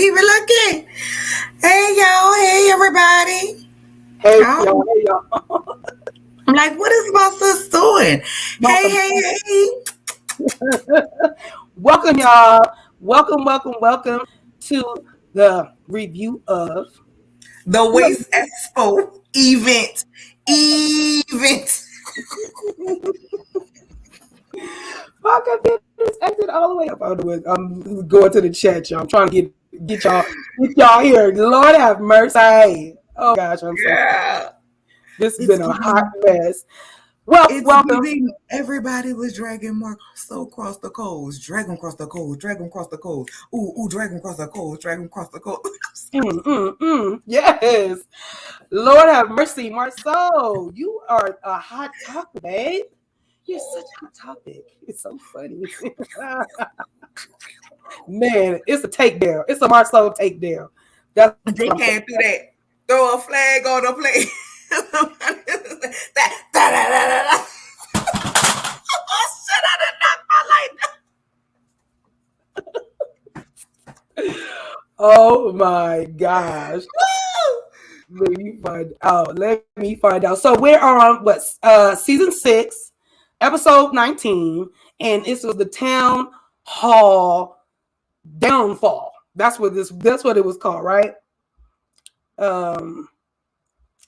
even looking. Hey y'all, hey everybody. Hey How? y'all, hey y'all. I'm like, what is my sis doing? Hey. Welcome y'all. Welcome to the review of The Waste Expo event. Fuck, I did this exit all the way up. I'm going to the chat, y'all. I'm trying to get y'all here. Lord have mercy. Oh gosh, I'm so Yeah. this has been a hot mess. Welcome. Giving everybody was dragging Marco across the coals. Drag him across the coals. Drag him across the coals. Ooh, drag him across the coals. Drag him across the coals. Yes. Lord have mercy, Marceau. You are a hot topic, babe. You're such a hot topic. It's so funny. Man, it's a takedown. It's a Marceau takedown. They can't do that. Throw a flag on the plate. Oh shit, I did not my light. Oh my gosh. Let me find out. So we're on season 6, episode 19, and this was the town hall downfall. That's what it was called, right?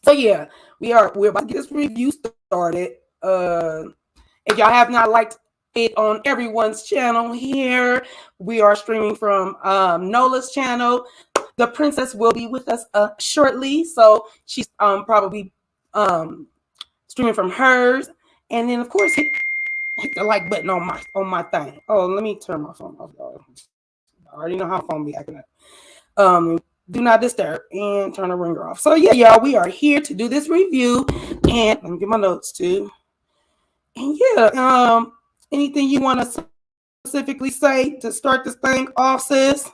So yeah, we're about to get this review started. If y'all have not liked it on everyone's channel here, we are streaming from Nola's channel. The princess will be with us shortly, so she's probably streaming from hers. And then of course hit the like button on my thing. Oh, let me turn my phone off, y'all. I already know how phone be acting up. Do not disturb and turn the ringer off. So yeah, y'all, we are here to do this review, and let me get my notes too. And yeah, anything you want to specifically say to start this thing off, sis?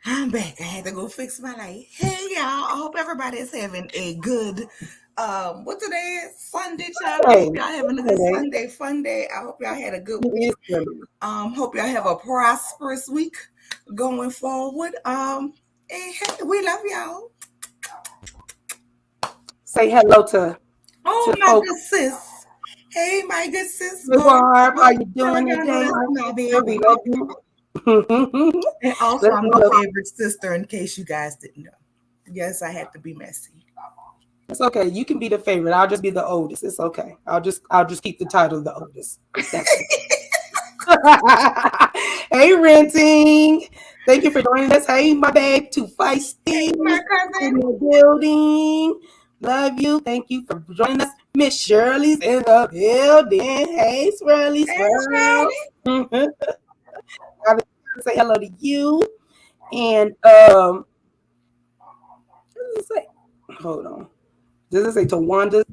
I'm back. I had to go fix my light. Hey y'all, I hope everybody is having a good what today is? Sunday, child. I hope y'all having a good Sunday fun day. I hope y'all had a good week. Hope y'all have a prosperous week going forward. And hey, we love y'all. Say hello to my good sis. Hey, my good sis. Barb, how you doing today? My baby. And also, I'm my favorite sister, in case you guys didn't know. Yes, I had to be messy. It's okay. You can be the favorite. I'll just be the oldest. It's okay. I'll just keep the title of the oldest. Hey, Renting. Thank you for joining us. Hey, my babe, Too Feisty. Hey, my cousin. In the building. Love you. Thank you for joining us. Miss Shirley's in the building. Hey, Shirley. Shirley. Say hello to you. And what does it say? Hold on. Does it say Tawanda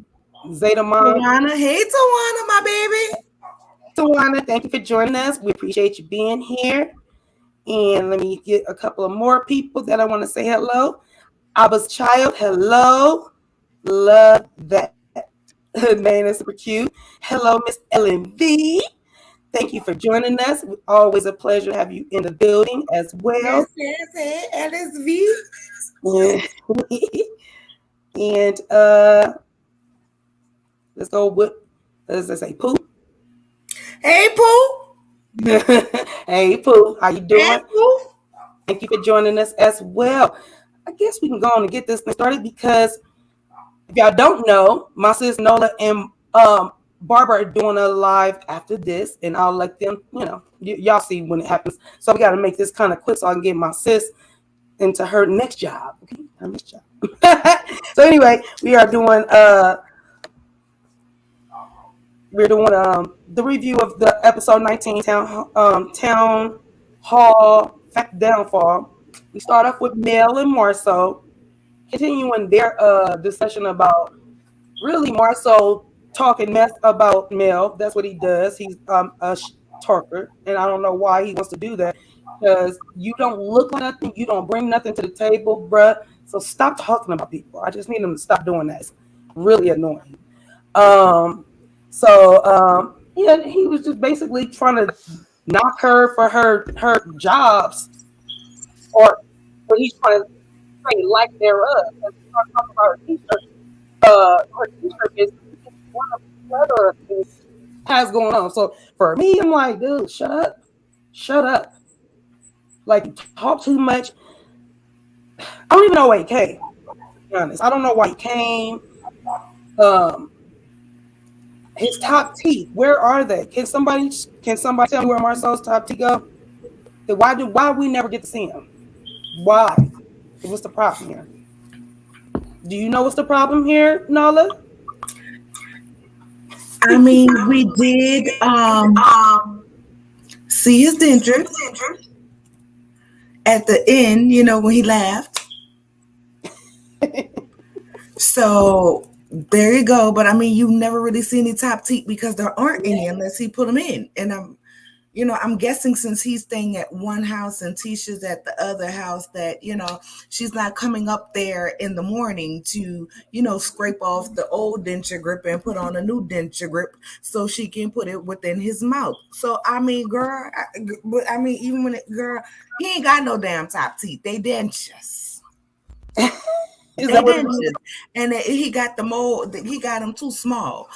Zeta Mom? Tawana. Hey, Tawana, my baby. Tawana, thank you for joining us. We appreciate you being here. And let me get a couple of more people that I want to say hello. Abba's Child, hello. Love that. Man, is super cute. Hello, Miss Ellen V. Thank you for joining us. Always a pleasure to have you in the building as well. Yes, LSV. And let's go with, let's say Pooh. Hey, Pooh. Hey, Pooh. How you doing? Hey, Pooh. Thank you for joining us as well. I guess we can go on and get this thing started, because if y'all don't know, my sis Nola and Barbara are doing a live after this, and I'll let them, y'all see when it happens. So we got to make this kind of quick so I can get my sis into her next job. Okay, her next job. So anyway, we are doing the review of the episode 19 town hall downfall. We start off with Mel and Marceau, continuing their discussion about really Marceau talking mess about Mel. That's what he does. He's a talker, and I don't know why he wants to do that, because you don't look like nothing, you don't bring nothing to the table, bruh. So stop talking about people. I just need him to stop doing that. It's really annoying. Yeah, he was just basically trying to knock her for her jobs. or he's trying to say like thereof. As we start talking about her t-shirt is one of the other things has going on. So for me, I'm like, dude, shut up. Like, you talk too much. I don't even know why he came. To be honest, I don't know why he came. Um, his top teeth, where are they? Can somebody tell me where Marcel's top teeth go? Why we never get to see him? Why? What's the problem here? Do you know what's the problem here, Nala? I mean, we did see his dentures at the end, when he laughed. So there you go. But I mean, you never really see any top teeth because there aren't any unless he put them in. And I'm guessing since he's staying at one house and Tisha's at the other house that, she's not coming up there in the morning to, scrape off the old denture grip and put on a new denture grip so she can put it within his mouth. So, I mean, girl, even when he ain't got no damn top teeth. They dentures. Is that what And he got the mold. He got them too small.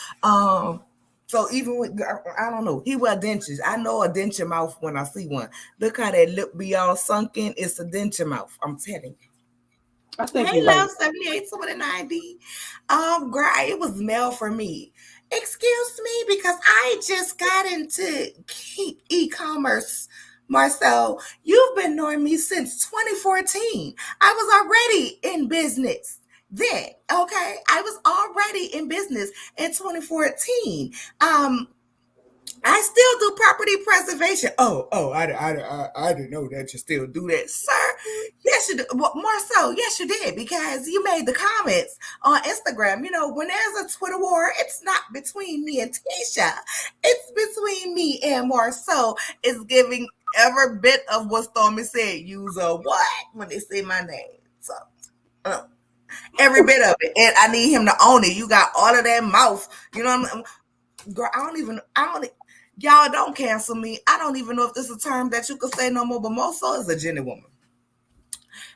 So even with, I don't know, he wear dentures. I know a denture mouth when I see one. Look how that lip be all sunken. It's a denture mouth. I'm telling you. I think Hey, you're love, right. 78 to the 90. Girl, it was mail for me. Excuse me, because I just got into e-commerce. Marcel, you've been knowing me since 2014. I was already in business then. Okay, I was already in business in 2014. I still do property preservation. I didn't know that you still do that, sir. Yes, you do. Well, more so, yes, you did, because you made the comments on Instagram. When there's a Twitter war, it's not between me and Tisha. It's between me and Marcel. It's giving every bit of what Stormy said. Use a what when they say my name. So, every bit of it. And I need him to own it. You got all of that mouth. You know what I mean? Girl, y'all don't cancel me. I don't even know if this is a term that you could say no more, but Moso is a Jenny woman.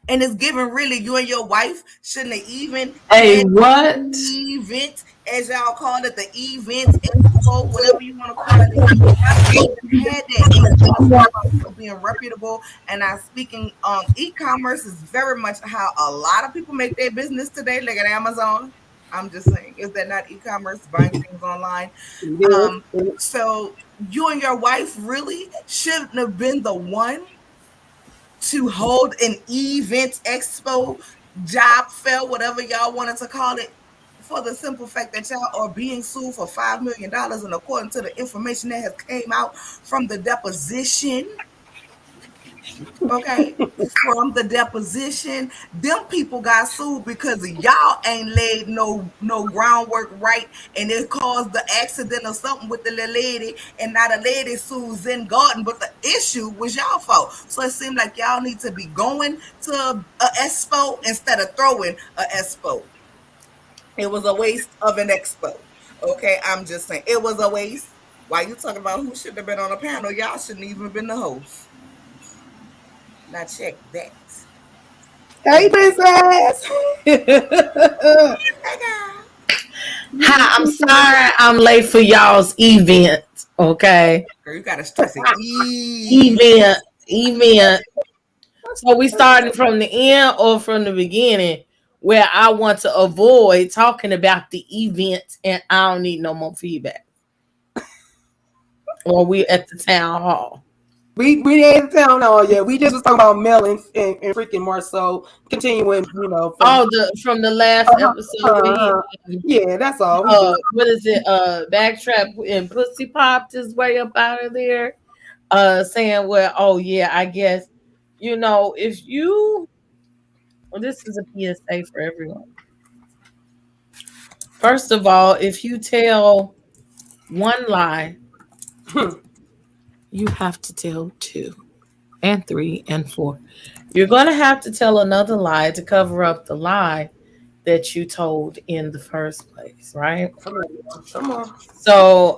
And it's given really you and your wife shouldn't have even A had what? the event, as y'all call it, the event, expo, whatever you want to call it. Y'all shouldn't even had that. And you want to talk about people being reputable. And I'm speaking e-commerce is very much how a lot of people make their business today. Look at Amazon. I'm just saying, is that not e-commerce, buying things online? So you and your wife really shouldn't have been the one to hold an event, expo, job fair, whatever y'all wanted to call it, for the simple fact that y'all are being sued for $5 million. And according to the information that has came out from the deposition, okay, from the deposition, them people got sued because y'all ain't laid no groundwork right, and it caused the accident or something with the little lady, and now the lady sues in Garden, but the issue was y'all fault. So it seemed like y'all need to be going to a expo instead of throwing a expo. It was a waste of an expo. Okay, I'm just saying it was a waste. Why you talking about who should have been on the panel? Y'all shouldn't even been the host. Now check that. Hey, And princess. hey, girl. Hi, I'm sorry I'm late for y'all's event. Okay. Girl, you gotta stress it. Event. Event. So we starting from the end or from the beginning where I want to avoid talking about the event and I don't need no more feedback. Or we at the town hall. We ain't town hall yet. We just was talking about Mel and freaking Marceau. Continuing, from Oh, the last episode where he yeah, that's all. We good. what is it? Backtrap and pussy popped his way up out of there. Saying, well, oh yeah, I guess, if you, well, this is a PSA for everyone. First of all, if you tell one lie, you have to tell two and three and four. You're going to have to tell another lie to cover up the lie that you told in the first place, right? Come on, come on. So,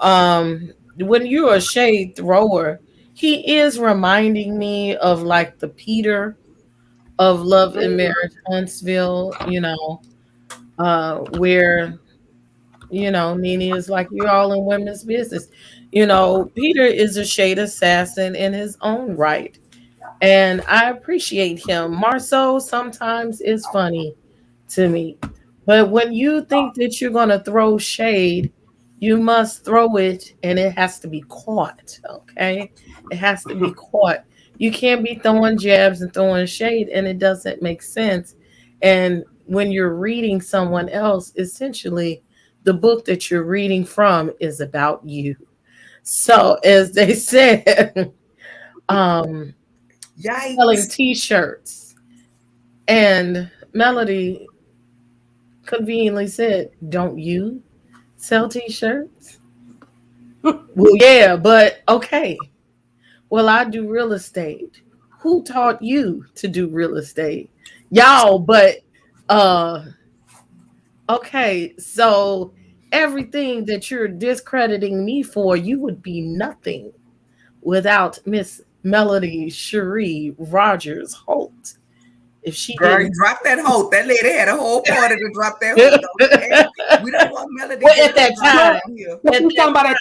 when you're a shade thrower, he is reminding me of like the Peter of Love and Marriage Huntsville, where, Nene is like, you're all in women's business. Peter is a shade assassin in his own right. And I appreciate him. Marceau sometimes is funny to me. But when you think that you're going to throw shade, you must throw it and it has to be caught. Okay. It has to be caught. You can't be throwing jabs and throwing shade, and it doesn't make sense. And when you're reading someone else, essentially, the book that you're reading from is about you. So, as they said, um, selling Yikes. t-shirts, and Melody conveniently said, don't you sell t-shirts? Well, yeah, but okay. Well, I do real estate. Who taught you to do real estate? Y'all, but uh okay, so everything that you're discrediting me for, you would be nothing without Miss Melody Cherie Rogers Holt. If she Girl, you didn't. drop that hoe. That lady had a whole party to drop that hoe. Okay? We don't want Melody Well, to at that drop time, on here. But at she's talking that about at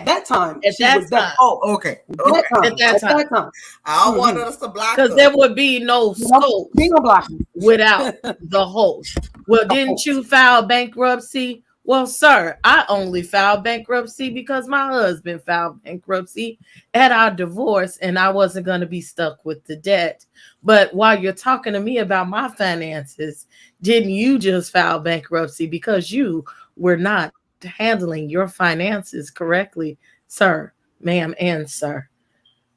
that time, at she that was that. time, Oh, okay. At Okay. that time, at that at time, that time. I don't want us to block because her. there would be no You know, scope being a block. without the host. Well, didn't you file bankruptcy? Well, sir, I only filed bankruptcy because my husband filed bankruptcy at our divorce, and I wasn't going to be stuck with the debt. But while you're talking to me about my finances, didn't you just file bankruptcy because you were not handling your finances correctly, sir, ma'am, and sir?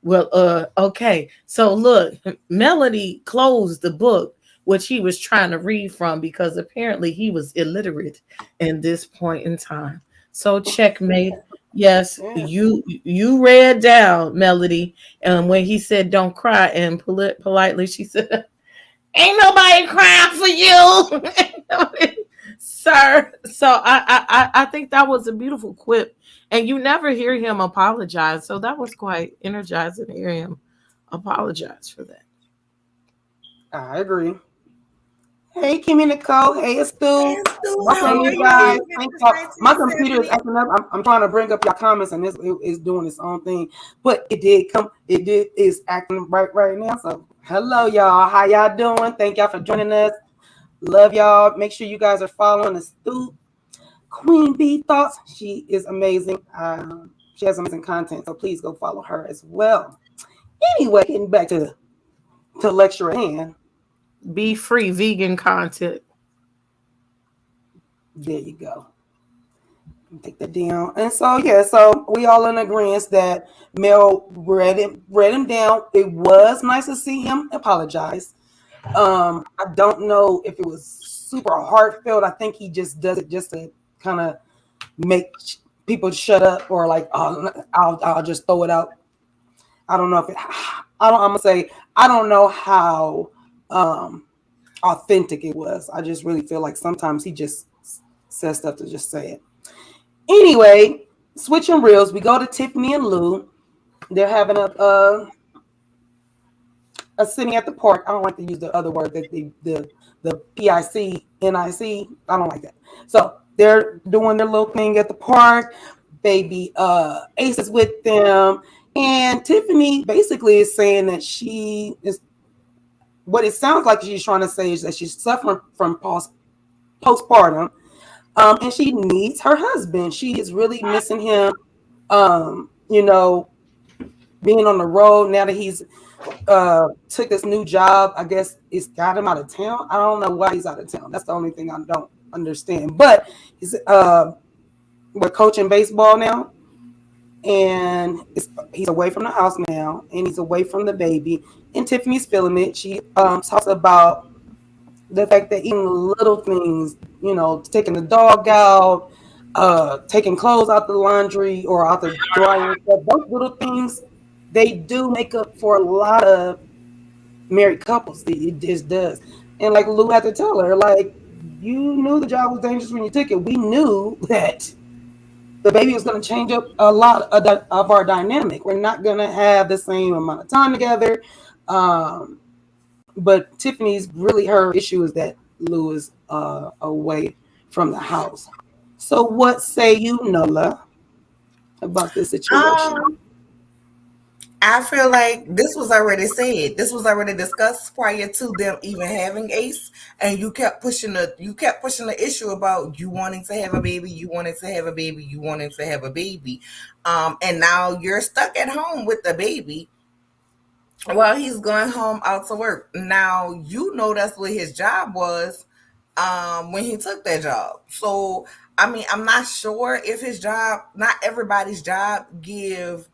Well, okay. So look, Melody closed the book, which he was trying to read from, because apparently he was illiterate in this point in time. So checkmate. Yes, Yeah. you read down, Melody, and when he said don't cry, and politely she said, ain't nobody crying for you. Sir. So I think that was a beautiful quip. And you never hear him apologize. So that was quite energizing to hear him apologize for that. I agree. Hey, Kimmy Nicole. Hey, Stu. Hey, Stu, Welcome, how Hey, are you you? guys. Kimmy. Thank It's you. My computer is 1970. acting up. I'm trying to bring up your comments, and this is doing its own thing. But it did come. It did is acting right now. So hello, y'all. How y'all doing? Thank y'all for joining us. Love y'all. Make sure you guys are following the Stu Queen Bee Thoughts. She is amazing. She has amazing content. So please go follow her as well. Anyway, getting back to lecture at hand. Be free vegan content. There you go. Take that down. And so yeah, so we all in agreement that Mel read him down. It was nice to see him apologize. I don't know if it was super heartfelt. I think he just does it just to kind of make people shut up, or like, oh, I'll just throw it out. I don't know if it. I'm gonna say I don't know how authentic it was. I just really feel like sometimes he just says stuff to just say it. Anyway, switching reels, we go to Tiffany and Lou. They're having a sitting at the park. I don't like to use the other word, the PICNIC. I don't like that. So they're doing their little thing at the park. Baby Ace is with them. And Tiffany basically is saying that she is, what it sounds like she's trying to say is that she's suffering from postpartum. And she needs her husband. She is really missing him. You know, being on the road now that he's took this new job. I guess it's got him out of town. I don't know why he's out of town. That's the only thing I don't understand. But he's we're coaching baseball now, and he's away from the house now, and he's away from the baby. And Tiffany's feeling it. She talks about the fact that even little things, you know, taking the dog out, taking clothes out the laundry or out the dryer, those little things, they do make up for a lot of married couples. It just does. And like Lou had to tell her, like, you knew the job was dangerous when you took it. We knew that the baby was going to change up a lot of our dynamic. We're not going to have the same amount of time together. But Tiffany's really her issue is that Lou is away from the house. So what say you, Nola, about this situation? Um, I feel like this was already said. This was already discussed prior to them even having Ace, and you kept pushing the issue about you wanting to have a baby, you wanted to have a baby, you wanted to have a baby, and now you're stuck at home with the baby while he's going home out to work. Now you know that's what his job was, when he took that job. So I mean, I'm not sure if his job, not everybody's job give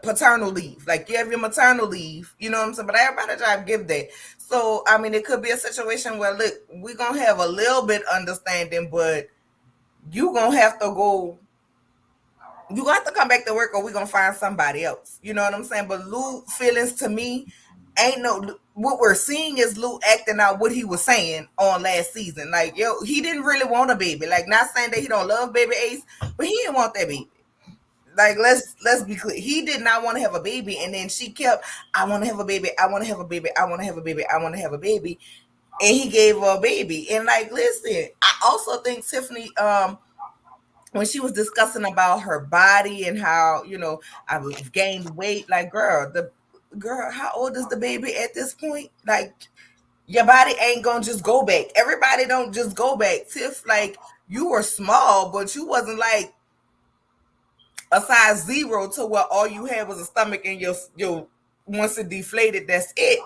paternal leave. Like you have your maternal leave, you know what I'm saying? But everybody try to give that. So I mean, it could be a situation where look, we're gonna have a little bit understanding, but you gonna have to go. You gonna have to come back to work, or we're gonna find somebody else. You know what I'm saying? But Lou feelings to me ain't no. What we're seeing is Lou acting out what he was saying on last season. Like yo, he didn't really want a baby. Like not saying that he don't love baby Ace, but he didn't want that baby. Like let's be clear, he did not want to have a baby, and then she kept, I want to have a baby, I want to have a baby, I want to have a baby, I want to have a baby, and he gave her a baby. And like listen, I also think Tiffany, when she was discussing about her body and how, I've gained weight, like girl, how old is the baby at this point? Like your body ain't gonna just go back. Everybody don't just go back. Tiff, like you were small, but you wasn't like a size zero to where all you had was a stomach and your once it deflated, that's it.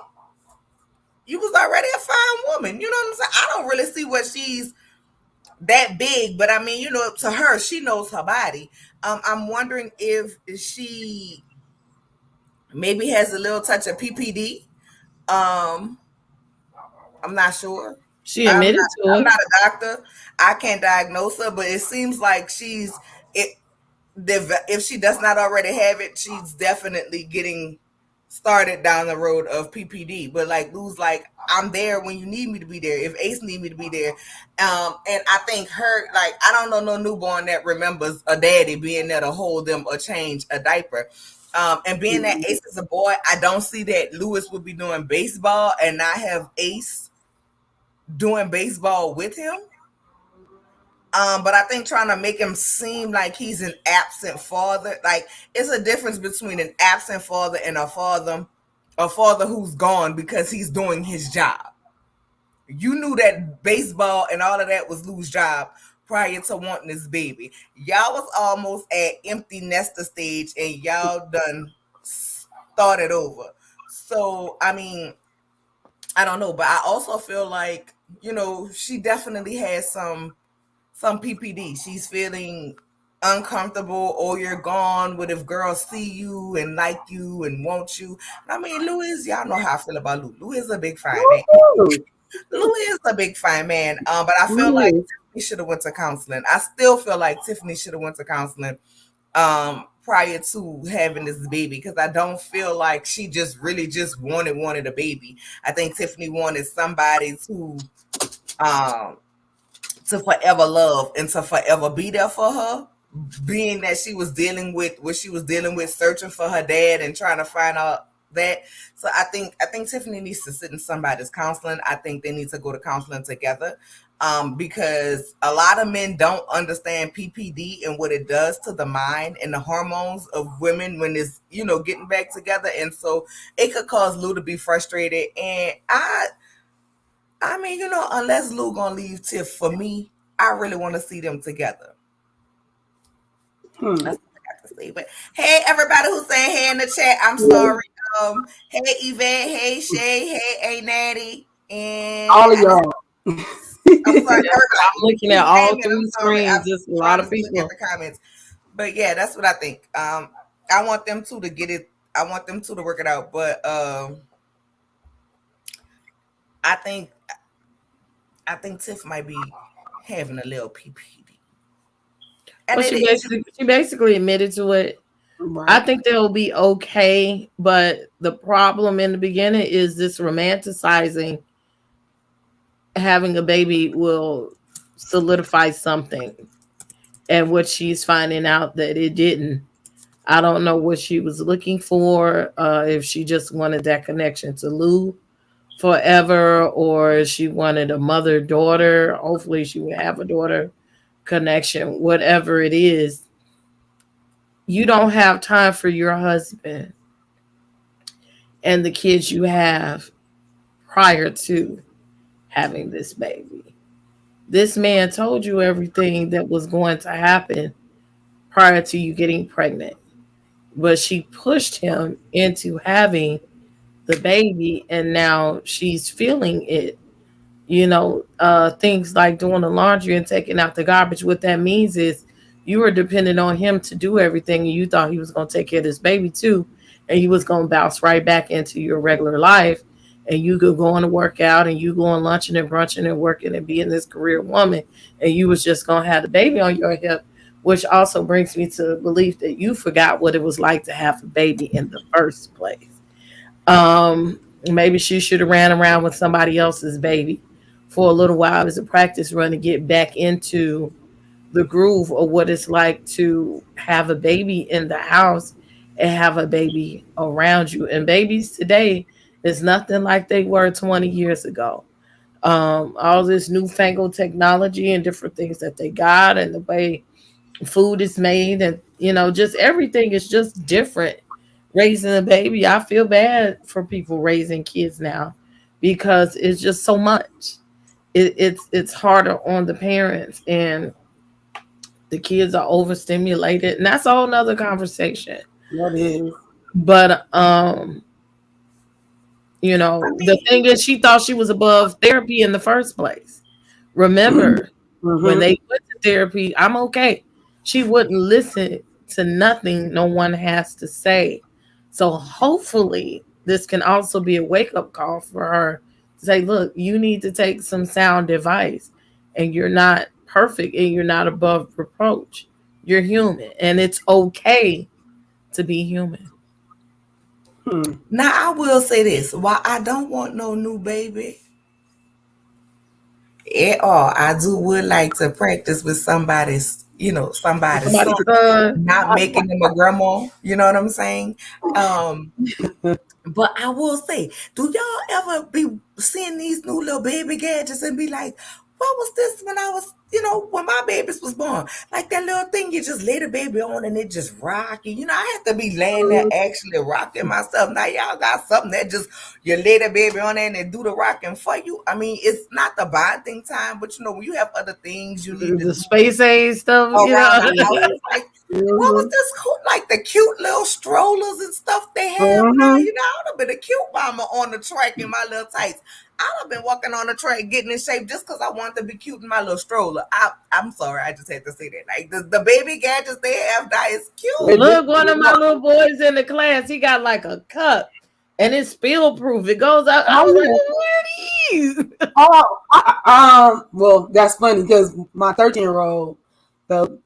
You was already a fine woman. You know what I'm saying? I don't really see what she's that big, but I mean, to her, she knows her body. I'm wondering if she maybe has a little touch of PPD. Um, I'm not sure. She I'm admitted not. to I'm it. not a doctor. I can't diagnose her, but it seems like she's it. If she does not already have it, she's definitely getting started down the road of PPD. But like Lou's like, I'm there when you need me to be there. If Ace need me to be there, and I think her, like, I don't know no newborn that remembers a daddy being there to hold them or change a diaper. And being that Ace is a boy, I don't see that Lewis would be doing baseball and not have Ace doing baseball with him. But I think trying to make him seem like he's an absent father, like it's a difference between an absent father and a father who's gone because he's doing his job. You knew that baseball and all of that was Lou's job prior to wanting this baby. Y'all was almost at empty nester stage and y'all done started over. So I mean, I don't know, but I also feel like, she definitely has some PPD. She's feeling uncomfortable, or you're gone. What if girls see you and like you and want you? I mean, Louis, y'all know how I feel about Lou. Lou is a big fine man. Lou is a big fine man. But I feel like Tiffany should have went to counseling. I still feel like Tiffany should have went to counseling prior to having this baby, because I don't feel like she just really just wanted a baby. I think Tiffany wanted somebody um to forever love and to forever be there for her, being that she was dealing with what she was dealing with, searching for her dad and trying to find out that. So I think Tiffany needs to sit in somebody's counseling. I think they need to go to counseling together, because a lot of men don't understand PPD and what it does to the mind and the hormones of women when it's, getting back together. And so it could cause Lou to be frustrated. And I mean, unless Lou gonna leave Tiff, for me, I really want to see them together. That's what I got to say. But hey, everybody who's saying hey in the chat, I'm sorry. Hey Yvette, hey Shay, hey A Natty, and All of y'all. I'm sorry, everybody. I'm looking at all three screens. Just a lot of people. At the comments. But yeah, that's what I think. I want them two to get it. I want them two to work it out. But I think Tiff might be having a little PPD. Well, she basically admitted to it. Right. I think they'll be okay, but the problem in the beginning is this romanticizing having a baby will solidify something, and what she's finding out that it didn't. I don't know what she was looking for, if she just wanted that connection to Lou forever, or she wanted a mother daughter. Hopefully, she would have a daughter connection, whatever it is. You don't have time for your husband and the kids you have prior to having this baby. This man told you everything that was going to happen prior to you getting pregnant, but she pushed him into having the baby, and now she's feeling it. Things like doing the laundry and taking out the garbage. What that means is you were dependent on him to do everything, and you thought he was going to take care of this baby too, and he was going to bounce right back into your regular life, and you could go on to work out, and you going lunching and brunching and working and being this career woman, and you was just going to have the baby on your hip, which also brings me to the belief that you forgot what it was like to have a baby in the first place. Maybe she should have ran around with somebody else's baby for a little while as a practice run to get back into the groove of what it's like to have a baby in the house and have a baby around you. And babies today is nothing like they were 20 years ago. All this newfangled technology and different things that they got, and the way food is made, and just everything is just different. Raising a baby, I feel bad for people raising kids now because it's just so much. It's harder on the parents, and the kids are overstimulated, and that's a whole nother conversation. That is. But I the mean, thing is, she thought she was above therapy in the first place. Remember, when Mm-hmm. they went to therapy, I'm okay. She wouldn't listen to nothing no one has to say. So hopefully, this can also be a wake up call for her to say, look, you need to take some sound advice, and you're not perfect, and you're not above reproach. You're human, and it's okay to be human. Hmm. now I will say this: while I don't want no new baby at all, I do would like to practice with somebody's son, Somebody's son. not making them a grandma. You know what I'm saying? Um, But I will say, do y'all ever be seeing these new little baby gadgets and be like, what was this when I was, when my babies was born? Like that little thing you just lay the baby on and it just rocking. I have to be laying there actually rocking myself. Now y'all got something that just you lay the baby on there and they do the rocking for you. I mean, it's not the bonding time, but when you have other things you need to The do space age stuff, around the house, it's like what was Mm-hmm. this cool? Like the cute little strollers and stuff they have now. Mm-hmm. I would have been a cute mama on the track in my little tights. I'd have been walking on the track getting in shape just because I wanted to be cute in my little stroller. I'm sorry, I just had to say that. Like the baby gadgets they have now is cute. Look, one of my little boys in the class, he got like a cup, and it's spill proof. It goes out. I was like, Oh, what are these? well, that's funny because my 13-year-old, the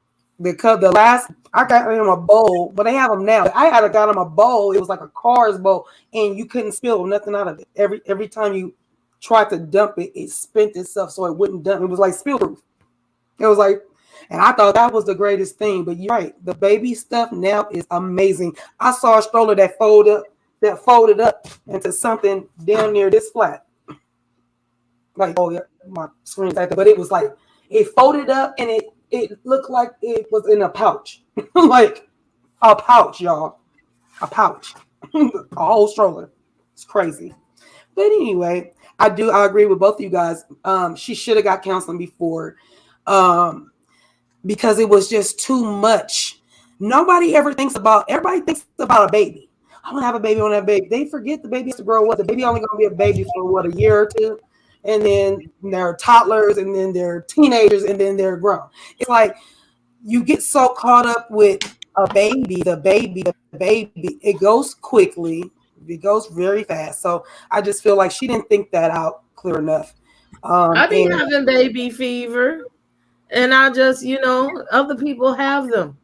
last I got him a bowl, but they have them now. I had got him a bowl. It was like a Cars bowl, and you couldn't spill nothing out of it. Every time you tried to dump it, it spent itself so it wouldn't dump. It was like spill proof. It was like, and I thought that was the greatest thing. But you're right, the baby stuff now is amazing. I saw a stroller that folded up into something down near this flat. Like, oh yeah, my screen's active, but it was like it folded up and it looked like it was in a pouch. Like a pouch, y'all. A pouch. A whole stroller. It's crazy. But anyway, I agree with both of you guys. She should have got counseling before. Because it was just too much. Everybody thinks about a baby. I'm gonna have a baby on that baby. They forget the baby has to grow up. The baby only gonna be a baby for what, a year or two, and then they're toddlers, and then they're teenagers, and then they're grown. It's like you get so caught up with a baby, the baby. It goes quickly. It goes very fast. So I just feel like she didn't think that out clear enough. I be And having baby fever, and I just, other people have them.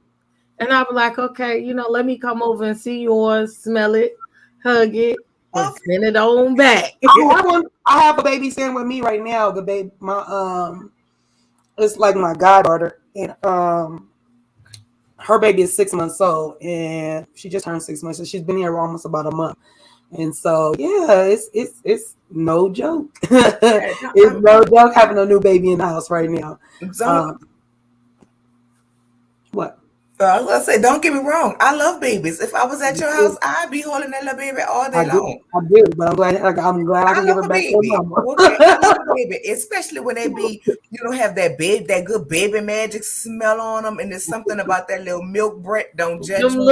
And I'll be like, okay, let me come over and see yours, smell it, hug it, and Okay. send it on back. I have a baby sitting with me right now. The baby, it's like my goddaughter, and her baby is 6 months old, and she just turned 6 months. So she's been here almost about a month. And so yeah, it's no joke. Yeah, It's no joke having a new baby in the house right now. What? I was gonna say, don't get me wrong. I love babies. If I was at your house, I'd be holding that little baby all day long. I do, but I'm glad I I can give love her a back to her baby. mama. Okay, I love a baby, especially when they be, have that good baby magic smell on them, and there's something about that little milk bread. Don't judge Them me.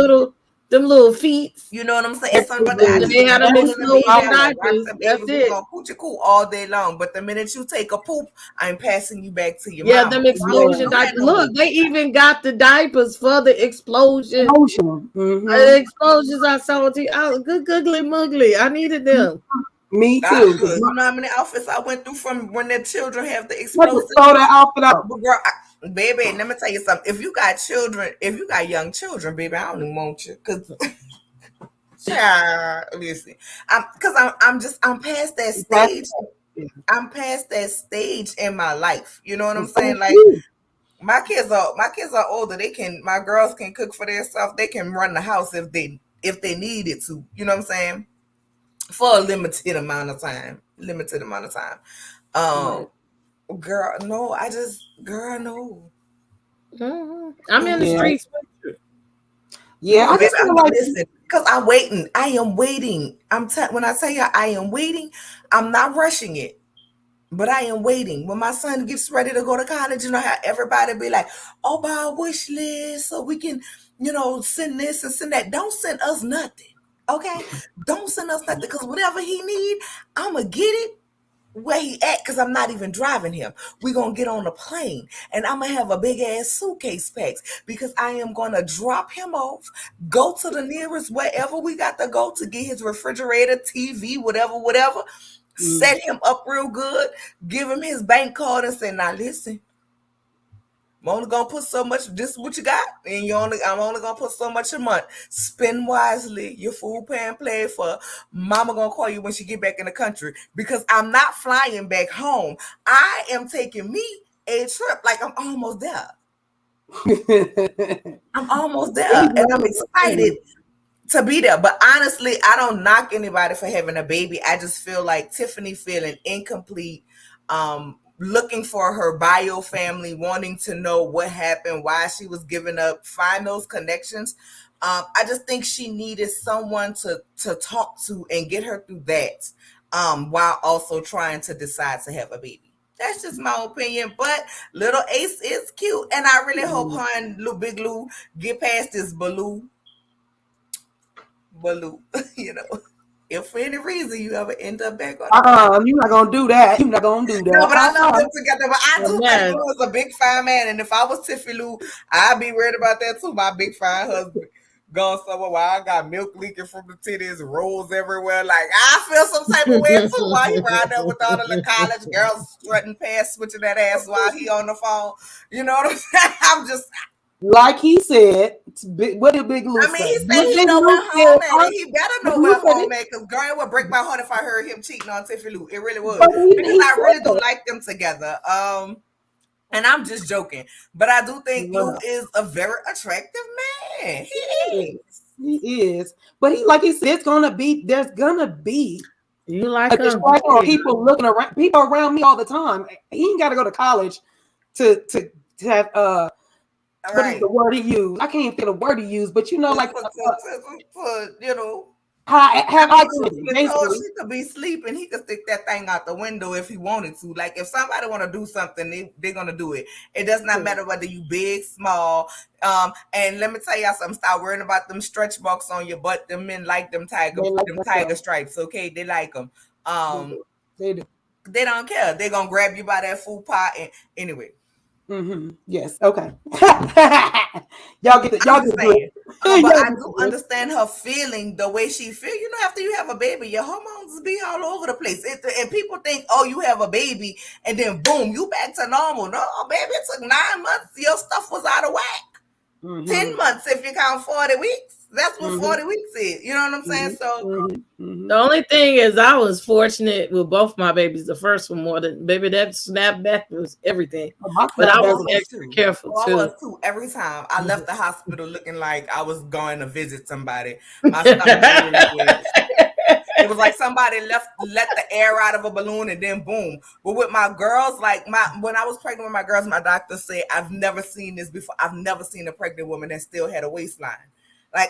little feet. You know what I'm saying? It's something about that. I And just they be had them holding the baby. explosion I will rock diapers. the baby. That's We it. gonna coochie coo all day long. But the minute you take a poop, I'm passing you back to your Yeah, mama. them Mama ain't explosion doing that diapers. no more. Look, they even got the diapers for the explosion. Emotion. Explosions are salty. Oh, good googly muggly. I needed them. Me God, too. you know how many outfits I went through from when their children have the Let me explosive. throw that outfit out. But girl, baby, let me tell you something. If you got children, if you got young children, baby, I don't even want you. Cause listen, I'm past that stage. I'm past that stage in my life. You know what I'm saying? Like my kids are older. My girls can cook for themselves. They can run the house if they needed to. You know what I'm saying? For a limited amount of time. Um, Right. girl, no, girl, no. I'm in the Yeah. streets. Yeah, No, I baby, just feel like listen, because I'm waiting. I am waiting. When I tell you I am waiting, I'm not rushing it, but I am waiting. When my son gets ready to go to college, you know how everybody be like, "Oh, buy a wish list so we can, send this and send that." Don't send us nothing, okay? Don't send us nothing because whatever he need, I'ma get it where he at, because I'm not even driving him. We're gonna get on a plane and I'm gonna have a big ass suitcase packed because I am gonna drop him off, go to the nearest wherever we got to go to get his refrigerator, TV, whatever, set him up real good, give him his bank card and say, now listen, I'm only gonna put so much. This is what you got, and I'm only gonna put so much a month. Spend wisely. Your food pan paid for. Mama gonna call you when she get back in the country because I'm not flying back home. I am taking me a trip. Like I'm almost there. I'm almost there, and I'm excited to be there. But honestly, I don't knock anybody for having a baby. I just feel like Tiffany feeling incomplete, looking for her bio family, wanting to know what happened, why she was giving up, find those connections. I just think she needed someone to talk to and get her through that, while also trying to decide to have a baby. That's just my opinion. But little Ace is cute, and I really hope her and Lou Big Lou get past this Baloo, if for any reason you ever end up back on the you're not gonna do that. You're not gonna do no, that. but I love them together. But I do think Yes. Lou is a big fine man, and if I was Tiffy Lou, I'd be worried about that too. My big fine husband going somewhere while I got milk leaking from the titties, rolls everywhere. Like I feel some type of way too while he riding up with all the little college girls strutting past, switching that ass while he on the phone. You know what I'm saying? I'm just Like he said, what did Big Lou I mean, say? he said What he Big know Lou where said, home at, and he better Big know Lou where said home it, at. Because girl, it would break my heart if I heard him cheating on Tiffy Lou. It really would, but because he I really do said like them together. And I'm just joking, but I do think Lou it. is a very attractive man. He is. He is. But like he said, there's gonna be You a like them? distraction or people looking around, people around me all the time. He ain't gotta go to college to have All what is right. the word he used? I can't even think of the word he used, but like have I mean, truth identity, be told, basically. she could be sleeping. He could stick that thing out the window if he wanted to. Like if somebody want to do something, they're gonna do it. It does not matter whether you big, small. And let me tell y'all something. Stop worrying about them stretch marks on your butt. Them men like them They like tiger that. stripes. Okay, they like them. They do. They do. They don't care. They're gonna grab you by that food pot. And anyway, Yes. Okay. y'all get I'm just the saying. drift. But Y'all I get the do drift. understand her feeling the way she feel. After you have a baby, your hormones be all over the place. And people think, oh, you have a baby, and then boom, you back to normal. No, baby, it took 9 months. Your stuff was out of whack. 10 months if you count 40 weeks. That's what 40 weeks is. You know what I'm saying? So the only thing is, I was fortunate with both my babies. The first one more than baby that snapback was everything, but I was extra careful I too. was too. Every time I left the hospital looking like I was going to visit somebody, my stomach literally went. It was like somebody let the air out of a balloon and then boom. But with my girls, like when I was pregnant with my girls, my doctor said I've never seen this before. I've never seen a pregnant woman that still had a waistline. Like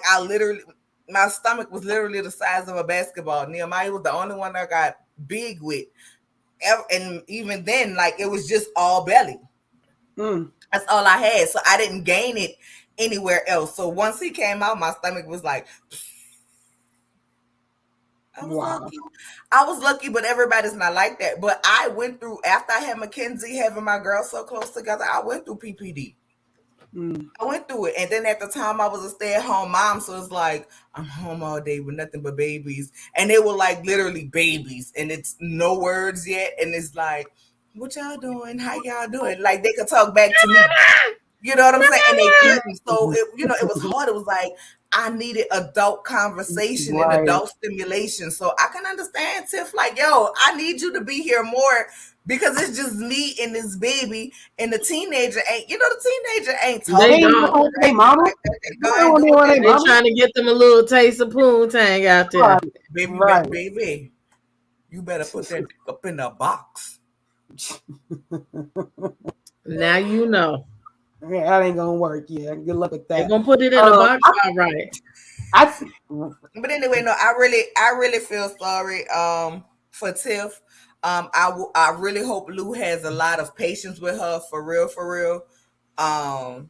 my stomach was literally the size of a basketball. Nehemiah was the only one that got big with, and even then, like it was just all belly. That's all I had, so I didn't gain it anywhere else. So once he came out, my stomach was like. I was lucky. I was lucky, but everybody's not like that. But I went through, after I had Mackenzie, having my girls so close together, I went through PPD. I went through it. And then at the time, I was a stay-at-home mom. So it's like, I'm home all day with nothing but babies. And they were like literally babies. And it's no words yet. And it's like, what y'all doing? How y'all doing? Like they could talk back to me. You know what I'm saying? And they couldn't. So, it was hard. It was like, I needed adult conversation and adult stimulation. So I can understand Tiff, like, yo, I need you to be here more because it's just me and this baby, and the teenager ain't, the teenager ain't talking. They mama. They're trying to get them a little taste of poontang out there. Baby, you better put that up in a box. Now you know. Yeah, that ain't gonna work. Yeah, good luck with that. They're gonna put it in a box, all right. But anyway, no, I really feel sorry for Tiff. I really hope Lou has a lot of patience with her, for real. I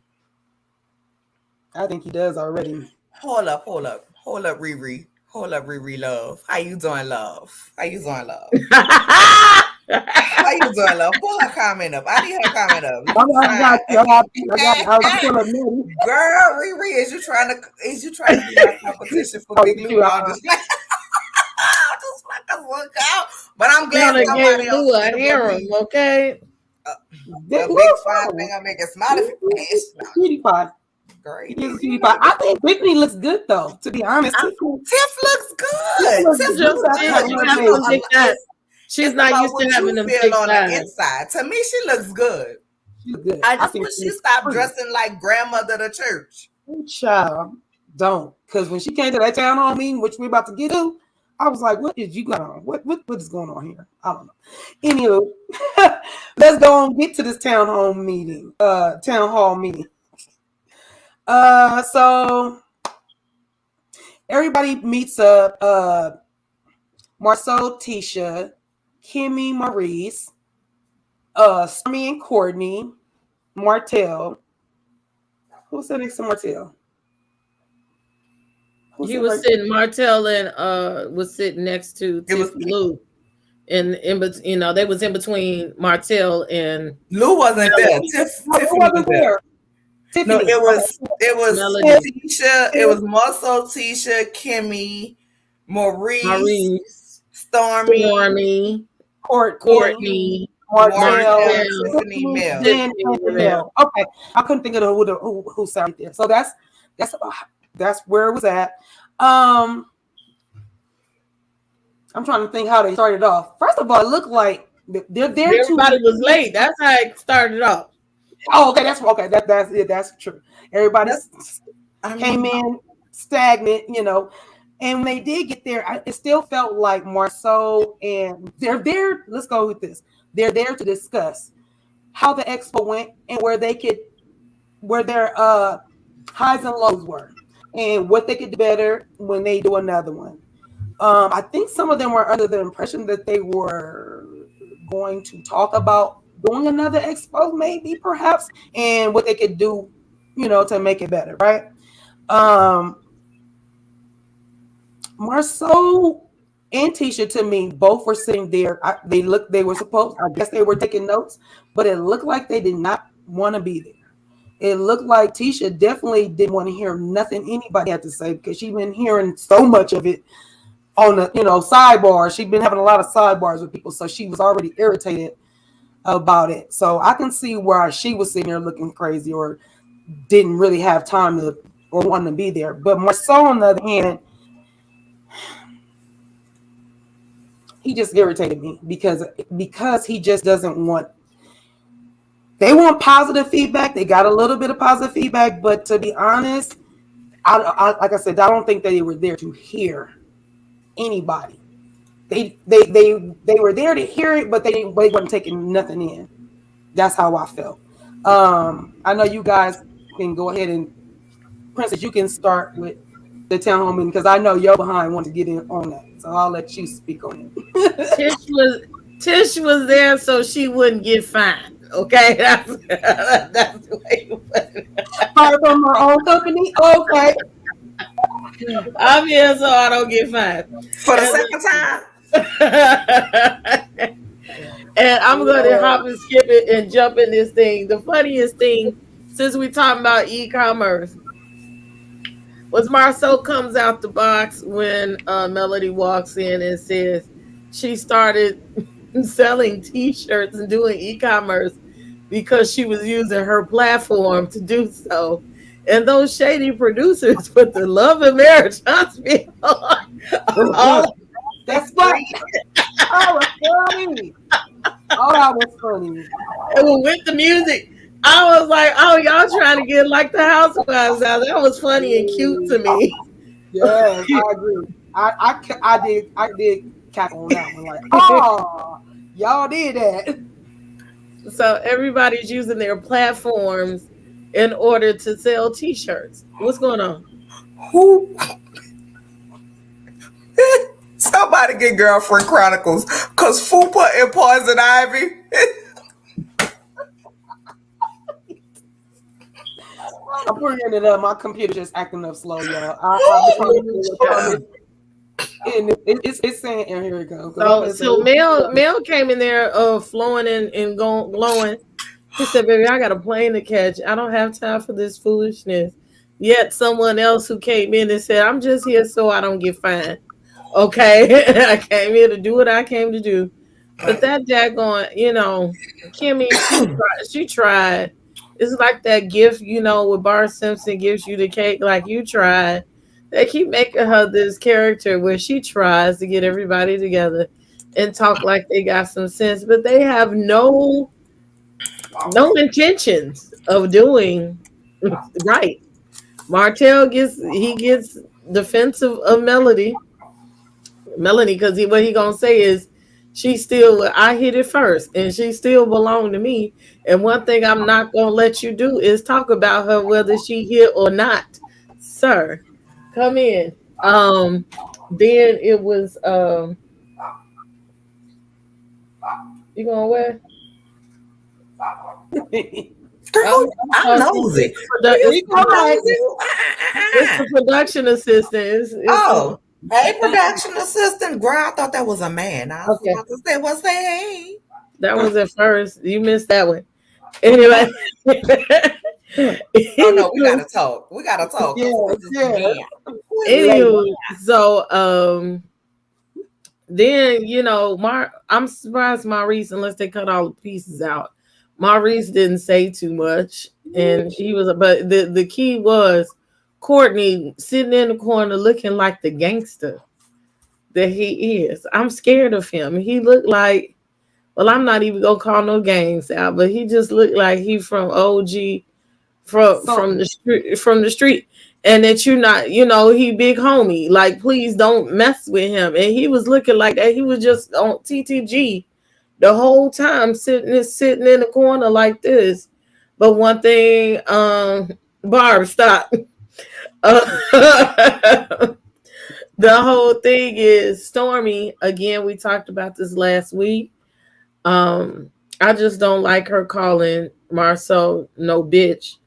think he does already. Hold up, Riri. Hold up, Riri, love. How you doing, love? How you doing, love? How you doing, love? Pull her comment up. I need her comment up. I got Girl, Riri, is you trying to be my competition for Big Lou? I'm just like, just like a look out. But I'm glad somebody else a harem, okay? The big fine thing I make a smile if you cutie pie. Great. I think Brittany looks good though, to be honest. Tiff looks good. She's not used to having them big on the inside. To me, she looks good. I just wish she stopped dressing like grandmother to church. Child, don't. Because when she came to that town hall meeting, which we're about to get to, I was like, what is you got on? What is going on here? I don't know. Anywho, let's go and get to this town hall meeting. So everybody meets up. Marceau, Tisha, Kimmy, Maurice, Stormy and Courtney, Martell. Who sat next to Martell? Martell and was sitting next to Lou. And they was in between Martell and Lou wasn't there. Tiffany wasn't there. No, it was Tisha. It was Marceau, Tisha, Kimmy, Maurice, Stormy, Courtney, Martell, Tiffany, Mel. Okay, I couldn't think of who sat right there. So that's where it was at. I'm trying to think how they started off. First of all, it looked like they're there. Everybody was late. That's how it started off. Oh, okay. That's it. That's true. Everybody came in stagnant, and when they did get there, it still felt like Marceau and they're there. Let's go with this. They're there to discuss how the expo went and where their highs and lows were, and what they could do better when they do another one. I think some of them were under the impression that they were going to talk about doing another expo, maybe, perhaps, and what they could do, to make it better, right? Marceau and Tisha, to me, both were sitting there. I guess they were taking notes, but it looked like they did not want to be there. It looked like Tisha definitely didn't want to hear nothing anybody had to say because she'd been hearing so much of it on the, sidebars. She'd been having a lot of sidebars with people, so she was already irritated about it. So I can see why she was sitting there looking crazy or didn't really have time to or wanting to be there. But Marcel, on the other hand, he just irritated me because he just doesn't want. They want positive feedback. They got a little bit of positive feedback, but to be honest, like I said, I don't think they were there to hear anybody. They were there to hear it, but they wasn't taking nothing in. That's how I felt. I know you guys can go ahead and Princess, you can start with the town hall meeting because I know you're behind want to get in on that. So I'll let you speak on it. Tish was there so she wouldn't get fined. Okay, that's the way you put it. Part from her own company. Okay. I'm here so I don't get fined for the second time. And I'm going to hop and skip it and jump in this thing. The funniest thing, since we talking about e-commerce, was Marceau comes out the box when Melody walks in and says she started selling T-shirts and doing e-commerce because she was using her platform to do so. And those shady producers put the Love and Marriage Hospital on. That's funny. Oh, that's funny. Oh, that was funny. And with the music, I was like, "Oh, y'all trying to get like the Housewives out?" That was funny and cute to me. Yes, I agree. I did cap on that one. Like, oh, y'all did that. So everybody's using their platforms in order to sell T-shirts. What's going on? Who? Somebody get Girlfriend Chronicles, cause Fupa and Poison Ivy. I'm bringing it up. My computer just acting up slow, y'all. It's saying, and here we go. So Mel came in there, flowing and glowing. He said, "Baby, I got a plane to catch. I don't have time for this foolishness." Yet someone else who came in and said, "I'm just here so I don't get fined." Okay, I came here to do what I came to do. But that daggone, Kimmy, she tried. It's like that gift, with Bart Simpson gives you the cake, like you tried. They keep making her this character where she tries to get everybody together and talk like they got some sense, but they have no intentions of doing right. Martell gets defensive of Melanie, because what he gonna say is I hit it first and she still belonged to me. And one thing I'm not gonna let you do is talk about her whether she hit or not. Sir, come in. Then it was you going where? Girl, I'm nosy. It's the production assistant. It's hey, production assistant. Girl, I thought that was a man. I was about to say, well, say hey. That was at first. You missed that one. Anyway. Oh no, we gotta talk. Yeah. Anyway, so then I'm surprised Maurice, unless they cut all the pieces out. Maurice didn't say too much, and he was. But the key was Courtney sitting in the corner looking like the gangster that he is. I'm scared of him. He looked like, well, I'm not even gonna call no games out, but he just looked like he from OG, from the street, and that you're not, he big homie. Like, please don't mess with him. And he was looking like that. He was just on TTG the whole time, sitting in the corner like this. But one thing, Barb, stop. The whole thing is Stormy. Again, we talked about this last week. I just don't like her calling Marceau no bitch.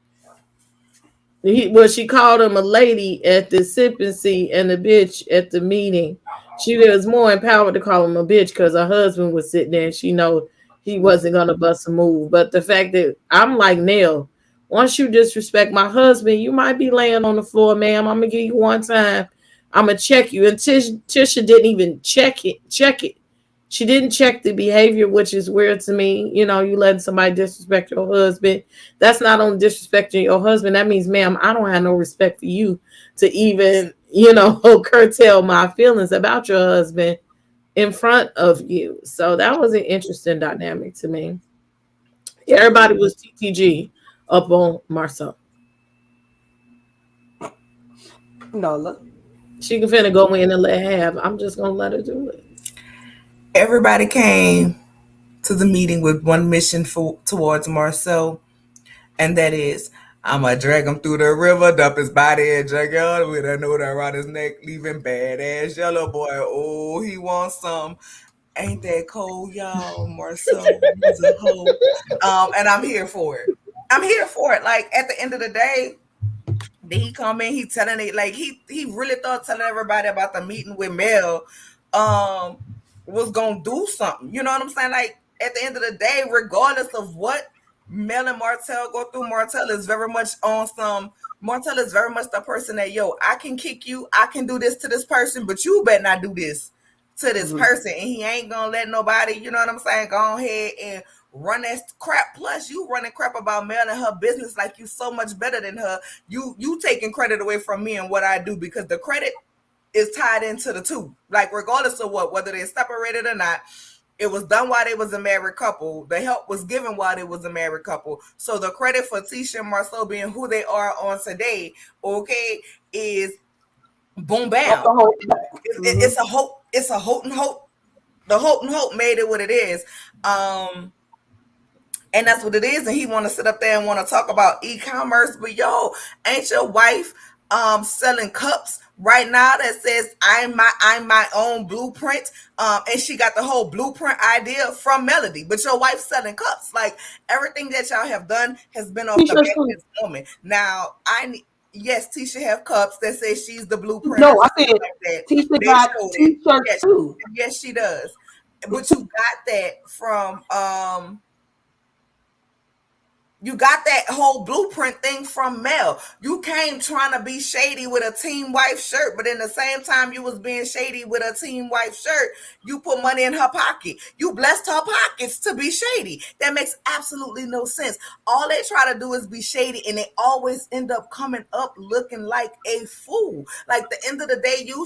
She called him a lady at the sipping seat and a bitch at the meeting. She was more empowered to call him a bitch because her husband was sitting there and she know he wasn't gonna bust a move. But the fact that I'm like Nell, once you disrespect my husband, you might be laying on the floor, ma'am. I'm gonna give you one time. I'm gonna check you. And Tisha didn't even check it. She didn't check the behavior, which is weird to me. You know, you letting somebody disrespect your husband. That's not only disrespecting your husband. That means, ma'am, I don't have no respect for you to even, you know, curtail my feelings about your husband in front of you. So that was an interesting dynamic to me. Everybody was TTG up on Marcel. No, look. She can finna go in and let her have. I'm just gonna let her do it. Everybody came to the meeting with one mission towards Marcel, and that is, I'm gonna drag him through the river, dump his body in junkyard with a note around his neck, leaving badass yellow boy. Oh, he wants some. Ain't that cold, y'all? Marcel, you's a hoe. And I'm here for it. I'm here for it. Like, at the end of the day, then he come in, he telling it like he really thought telling everybody about the meeting with Mel was gonna do something. You know what I'm saying? Like, at the end of the day, regardless of what Mel and Martell go through, Martell is very much on some. Martell is very much the person that, yo, I can kick you, I can do this to this person, but you better not do this to this person. And he ain't gonna let nobody, you know what I'm saying, go ahead and run that crap. Plus, you running crap about Mel and her business like you so much better than her. You taking credit away from me and what I do, because the credit is tied into the two. Like, regardless of whether they're separated or not, it was done while they was a married couple. The help was given while they was a married couple. So the credit for Tisha and Marcel being who they are on today, okay, is boom bam. It's a hope. It's a Houghton hope. The Houghton hope made it what it is. And that's what it is. And he want to sit up there and want to talk about e-commerce. But yo, ain't your wife selling cups right now that says I'm my own blueprint? And she got the whole blueprint idea from Melody. But your wife's selling cups. Like, everything that y'all have done has been off the back of this woman. Now, yes, Tisha have cups that say she's the blueprint. No, I said like that. Tisha got t-shirts too. Yes, she does. But you got that from you got that whole blueprint thing from Mel. You came trying to be shady with a Team Wife shirt, but in the same time you was being shady with a Team Wife shirt, you put money in her pocket. You blessed her pockets to be shady. That makes absolutely no sense. All they try to do is be shady, and they always end up coming up looking like a fool. Like, the end of the day, you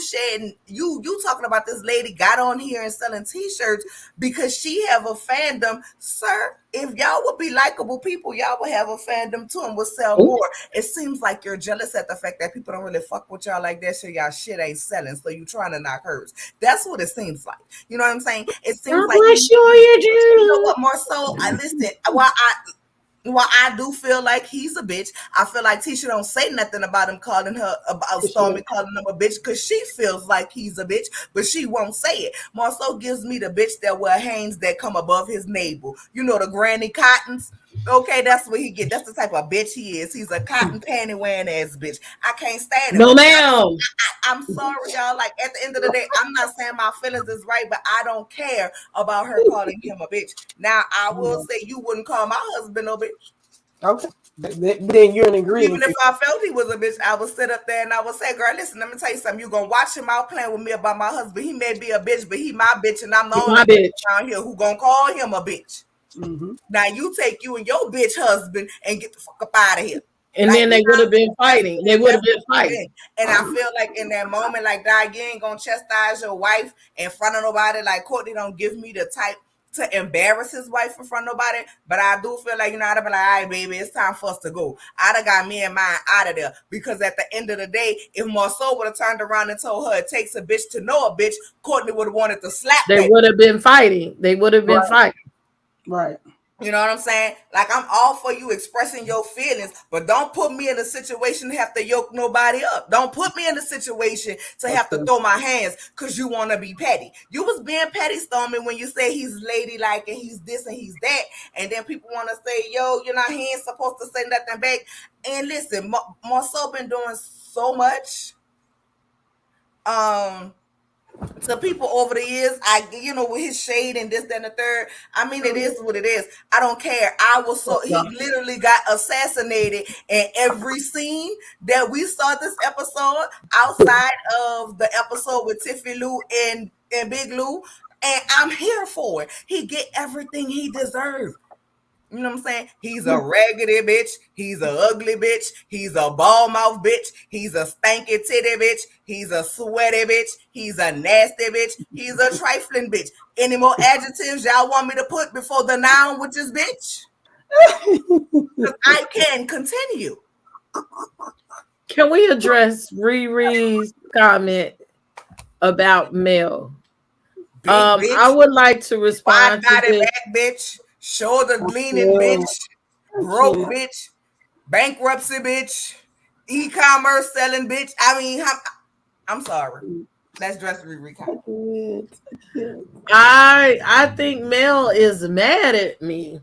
talking about this lady got on here and selling t-shirts because she have a fandom. Sir, if y'all would be likable people, y'all would have a fandom too and would sell more. It seems like you're jealous at the fact that people don't really fuck with y'all like that, so y'all shit ain't selling, so you trying to knock hers. That's what it seems like. You know what I'm saying? It seems like sure you do. You know what, more so, I listen. Well, I do feel like he's a bitch. I feel like Tisha don't say nothing about him calling her, about Stormy calling him a bitch, because she feels like he's a bitch, but she won't say it. Marceau gives me the bitch that wear Hanes that come above his navel. You know, the granny cottons. Okay, that's what he get. That's the type of bitch he is. He's a cotton panty wearing ass bitch. I can't stand him. No, ma'am. I'm sorry, y'all. Like, at the end of the day, I'm not saying my feelings is right, but I don't care about her calling him a bitch. Now, I will say you wouldn't call my husband a bitch. Okay. Then you're in agreement. Even if I felt he was a bitch, I would sit up there and I would say, girl, listen, let me tell you something. You're going to watch him out playing with me about my husband. He may be a bitch, but he my bitch, and I'm the only bitch around here who going to call him a bitch. Mm-hmm. Now, you take you and your bitch husband and get the fuck up out of here. And like, then they would have been fighting. They would have been fighting. And I feel like in that moment, like, dog, you ain't going to chastise your wife in front of nobody. Like, Courtney don't give me the type to embarrass his wife in front of nobody, but I do feel like, you know, I'd be like, all right, baby, it's time for us to go. I'd have got me and mine out of there, because at the end of the day, if Marceau would have turned around and told her it takes a bitch to know a bitch, Courtney would have wanted to slap her. They would have been fighting. They would have been fighting. Right. You know what I'm saying? Like, I'm all for you expressing your feelings, but don't put me in a situation to have to yoke nobody up. Don't put me in a situation to have to throw my hands because you want to be petty. You was being petty, Stormy, when you say he's ladylike and he's this and he's that. And then people want to say, yo, you know, he ain't supposed to say nothing back. And listen, Marceau been doing so much. To people over the years, with his shade and this, that, and the third. I mean, it is what it is. I don't care. He literally got assassinated in every scene that we saw this episode, outside of the episode with Tiffy Lou and Big Lou. And I'm here for it. He get everything he deserves. You know what I'm saying? He's a raggedy bitch. He's a ugly bitch. He's a ball mouth bitch. He's a stanky titty bitch. He's a sweaty bitch. He's a nasty bitch. He's a trifling bitch. Any more adjectives y'all want me to put before the noun, which is bitch? Because I can continue. Can we address Riri's comment about Mel? Big bitch, I would like to wide respond to body this. back bitch, shoulder gleaning bitch, broke bitch, bankruptcy bitch, e-commerce selling bitch. I mean, I'm sorry. Let's dress Riri. I think Mel is mad at me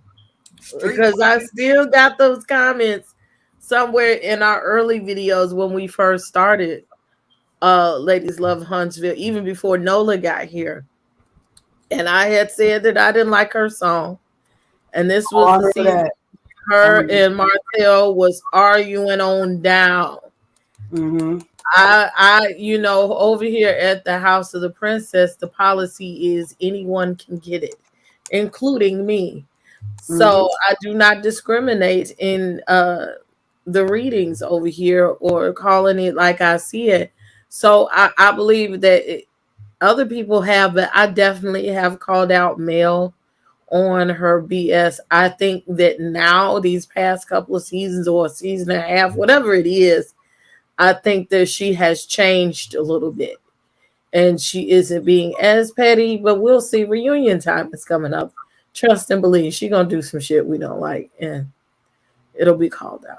Street because I queen still got those comments somewhere in our early videos when we first started Ladies Love Huntsville, even before Nola got here. And I had said that I didn't like her song. And this was the season her and Martell was arguing on down. Mm-hmm. Over here at the House of the Princess, the policy is anyone can get it, including me. So I do not discriminate in the readings over here or calling it like I see it. So I believe that other people have, but I definitely have called out Mel on her BS. I think that now, these past couple of seasons or a season and a half, whatever it is, I think that she has changed a little bit and she isn't being as petty, but we'll see. Reunion time is coming up. Trust and believe she gonna do some shit we don't like and it'll be called out.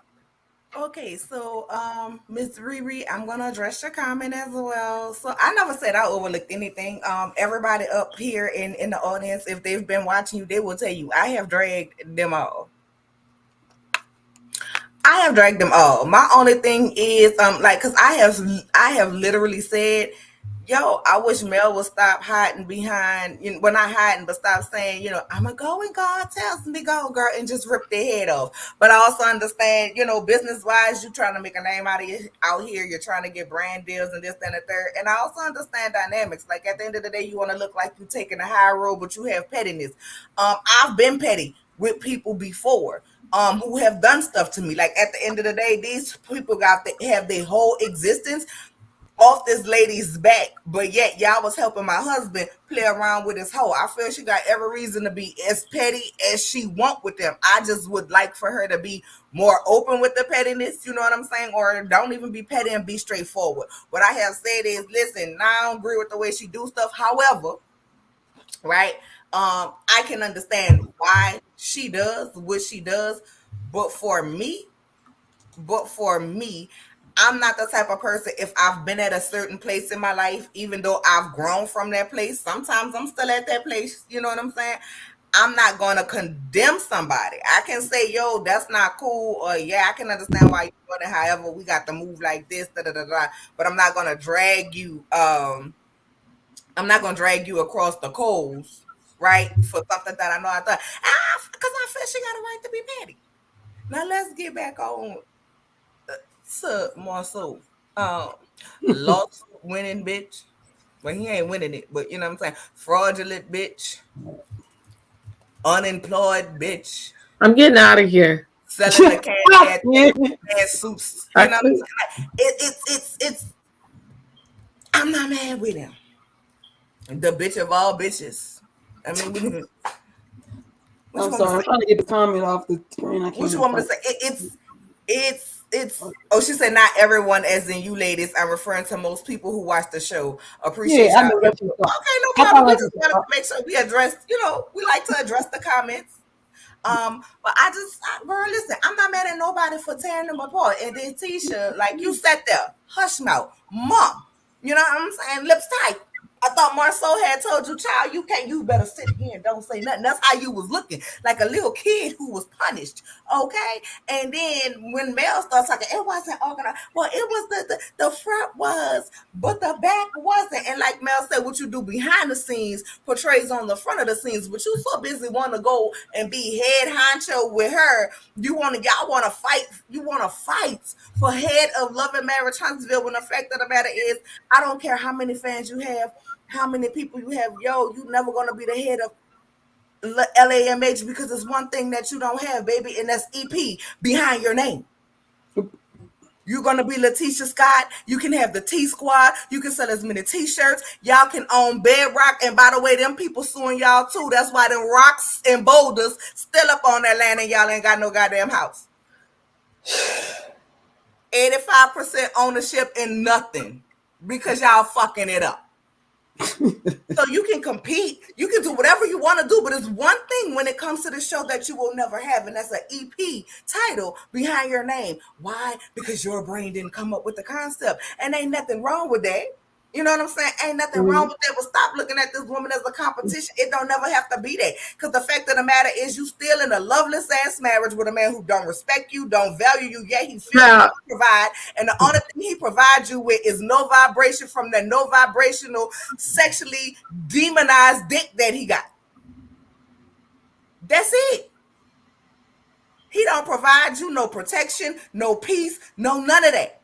Okay, so Miss Riri, I'm gonna address your comment as well. So I never said I overlooked anything. Everybody up here in the audience, if they've been watching you, they will tell you I have dragged them all. I have dragged them all. My only thing is because I have literally said, yo, I wish Mel would stop hiding behind, well, not hiding, but stop saying, I'm going to go when God tells me go, girl, and just rip their head off. But I also understand, business wise, you're trying to make a name out here. You're trying to get brand deals and this, that, and the third. And I also understand dynamics. Like at the end of the day, you want to look like you're taking a high road, but you have pettiness. I've been petty with people before. Who have done stuff to me. Like at the end of the day, these people got to have their whole existence off this lady's back, but yet y'all was helping my husband play around with his hoe. I feel she got every reason to be as petty as she want with them. I just would like for her to be more open with the pettiness, you know what I'm saying? Or don't even be petty and be straightforward. What I have said is, listen, I don't agree with the way she do stuff. However, right, I can understand why she does what she does, but for me, I'm not the type of person, if I've been at a certain place in my life, even though I've grown from that place, sometimes I'm still at that place, you know what I'm saying? I'm not going to condemn somebody. I can say, yo, that's not cool, or yeah, I can understand why you're doing it. However, we got to move like this, da da da da. But I'm not going to drag you. I'm not going to drag you across the coals, right, for something that I know I thought. Because I feel she got a right to be petty. Now let's get back on to Marceau. Lost winning bitch. Well, he ain't winning it, but you know what I'm saying? Fraudulent bitch. Unemployed bitch. I'm getting out of here. Selling the cat suits. You know what I'm saying? It's I'm not mad with him. The bitch of all bitches. I mean, I'm sorry, I'm trying to get the comment off the screen. What you want me to say? It's oh, she said not everyone, as in you ladies. I'm referring to most people who watch the show. Appreciate y'all. Okay, no problem. We just want to make sure we address, we like to address the comments. But girl, listen, I'm not mad at nobody for tearing them apart. And then Tisha, like you sat there, hush mouth, mom. You know what I'm saying? Lips tight. I thought Marceau had told you, child, you better sit here and don't say nothing. That's how you was looking, like a little kid who was punished. Okay. And then when Mel starts talking, it wasn't organized. Well, it was the front was, but the back wasn't. And like Mel said, what you do behind the scenes portrays on the front of the scenes, but you so busy want to go and be head honcho with her. Y'all want to fight. You want to fight for head of Love and Marriage Huntsville, when the fact of the matter is, I don't care how many fans you have, how many people you have. Yo, you never gonna be the head of LAMH because it's one thing that you don't have, baby, and that's EP behind your name. You're going to be Letitia Scott. You can have the T Squad. You can sell as many T-shirts. Y'all can own Bedrock. And by the way, them people suing y'all too. That's why them rocks and boulders still up on that land and y'all ain't got no goddamn house. 85% ownership in nothing because y'all fucking it up. So you can compete, you can do whatever you want to do, but it's one thing when it comes to the show that you will never have, and that's an EP title behind your name. Why? Because your brain didn't come up with the concept, and ain't nothing wrong with that. You know what I'm saying? Ain't nothing wrong with that. But stop looking at this woman as a competition. It don't never have to be that. Because the fact of the matter is you still in a loveless ass marriage with a man who don't respect you, don't value you, yet he feels like he provide. And the only thing he provides you with is no vibration from the no vibrational, sexually demonized dick that he got. That's it. He don't provide you no protection, no peace, no none of that.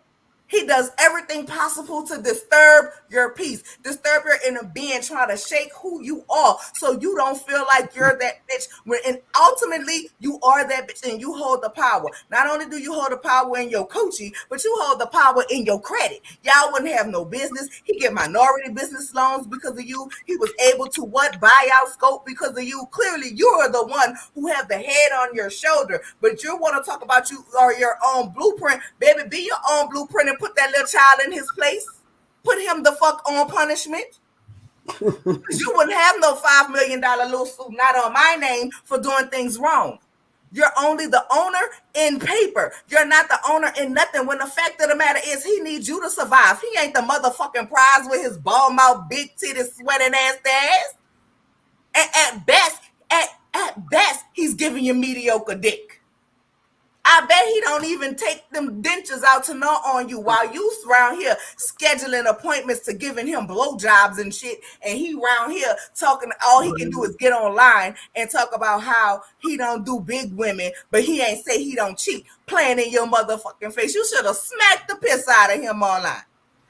He does everything possible to disturb your peace, disturb your inner being, trying to shake who you are so you don't feel like you're that bitch. And ultimately, you are that bitch and you hold the power. Not only do you hold the power in your coochie, but you hold the power in your credit. Y'all wouldn't have no business. He get minority business loans because of you. He was able to buy out Scope because of you. Clearly, you are the one who have the head on your shoulder, but you want to talk about you or your own blueprint. Baby, be your own blueprint and put that little child in his place. Put him the fuck on punishment. You wouldn't have no $5 million lawsuit, not on my name, for doing things wrong. You're only the owner in paper. You're not the owner in nothing. When the fact of the matter is he needs you to survive. He ain't the motherfucking prize with his ball mouth, big titties, sweating ass. And at best, he's giving you mediocre dick. I bet he don't even take them dentures out to gnaw on you while you around here scheduling appointments to giving him blowjobs and shit. And he around here talking, all he can do is get online and talk about how he don't do big women, but he ain't say he don't cheat, playing in your motherfucking face. You should have smacked the piss out of him online.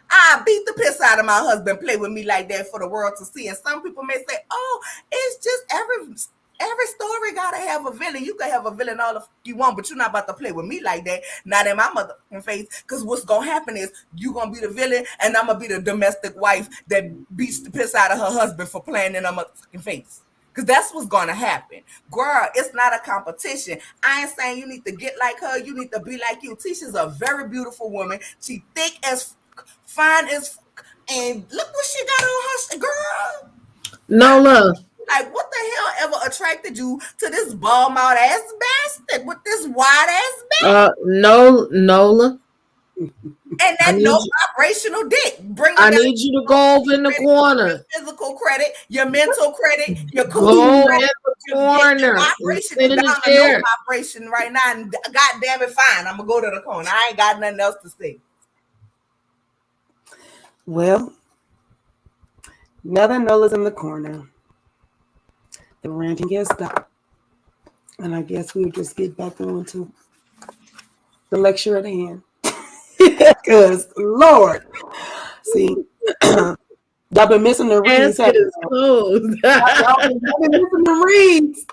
I beat the piss out of my husband, play with me like that for the world to see. And some people may say, oh, it's just every story gotta have a villain. You can have a villain all the you want, but you're not about to play with me like that. Not in my motherfucking face. Because what's gonna happen is you gonna be the villain, and I'm gonna be the domestic wife that beats the piss out of her husband for playing in her motherfucking face. Because that's what's gonna happen. Girl, it's not a competition. I ain't saying you need to get like her. You need to be like you. Tisha's a very beautiful woman. She thick as fine as and look what she got on her girl. Nola. Like, what the hell ever attracted you to this ball mouth ass bastard with this wide ass back? Nola. And that no vibrational dick. I need you to go over in the corner. Your physical credit, your mental credit, your coochie credit, your vibration is down to no vibration right now. And God damn it, fine. I'm gonna go to the corner. I ain't got nothing else to say. Well, now that Nola's in the corner, the ranting gets stopped. And I guess we'll just get back on to the lecture at hand. Because, Lord, see, y'all been missing the reads. Y'all been missing the reads.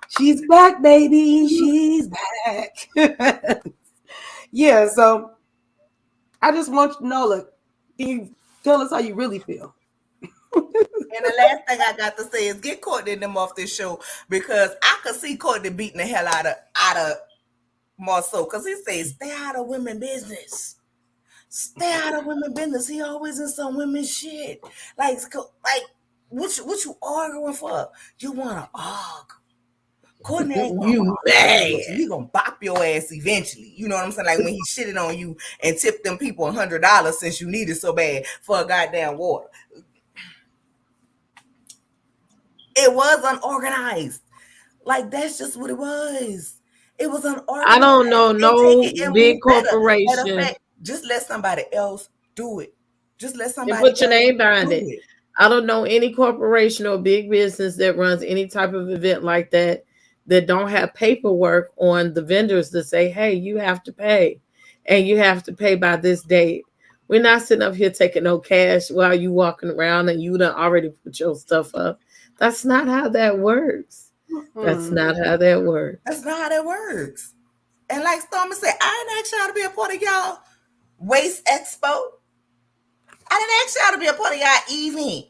She's back, baby. She's back. Yeah, so I just want Nola, can you tell us how you really feel? And the last thing I got to say is get Courtney and them off this show, because I could see Courtney beating the hell out of Marceau, because he says stay out of women business. Stay out of women business. He always in some women shit. Like what you arguing for? You want to argue? Courtney ain't you mad. He gonna bop your ass eventually. You know what I'm saying? Like when he shitted on you and tipped them people $100 since you needed so bad for a goddamn water. It was unorganized. Like, that's just what it was. It was unorganized. I don't know no big corporation. Fact, just let somebody else do it. Just let somebody put your name behind it. I don't know any corporation or big business that runs any type of event like that don't have paperwork on the vendors that say, hey, you have to pay. And you have to pay by this date. We're not sitting up here taking no cash while you walking around and you done already put your stuff up. That's not how that works. That's Mm. not how that works. That's not how that works. And like Stormy said, I didn't ask y'all to be a part of y'all Waste Expo. I didn't ask y'all to be a part of y'all event.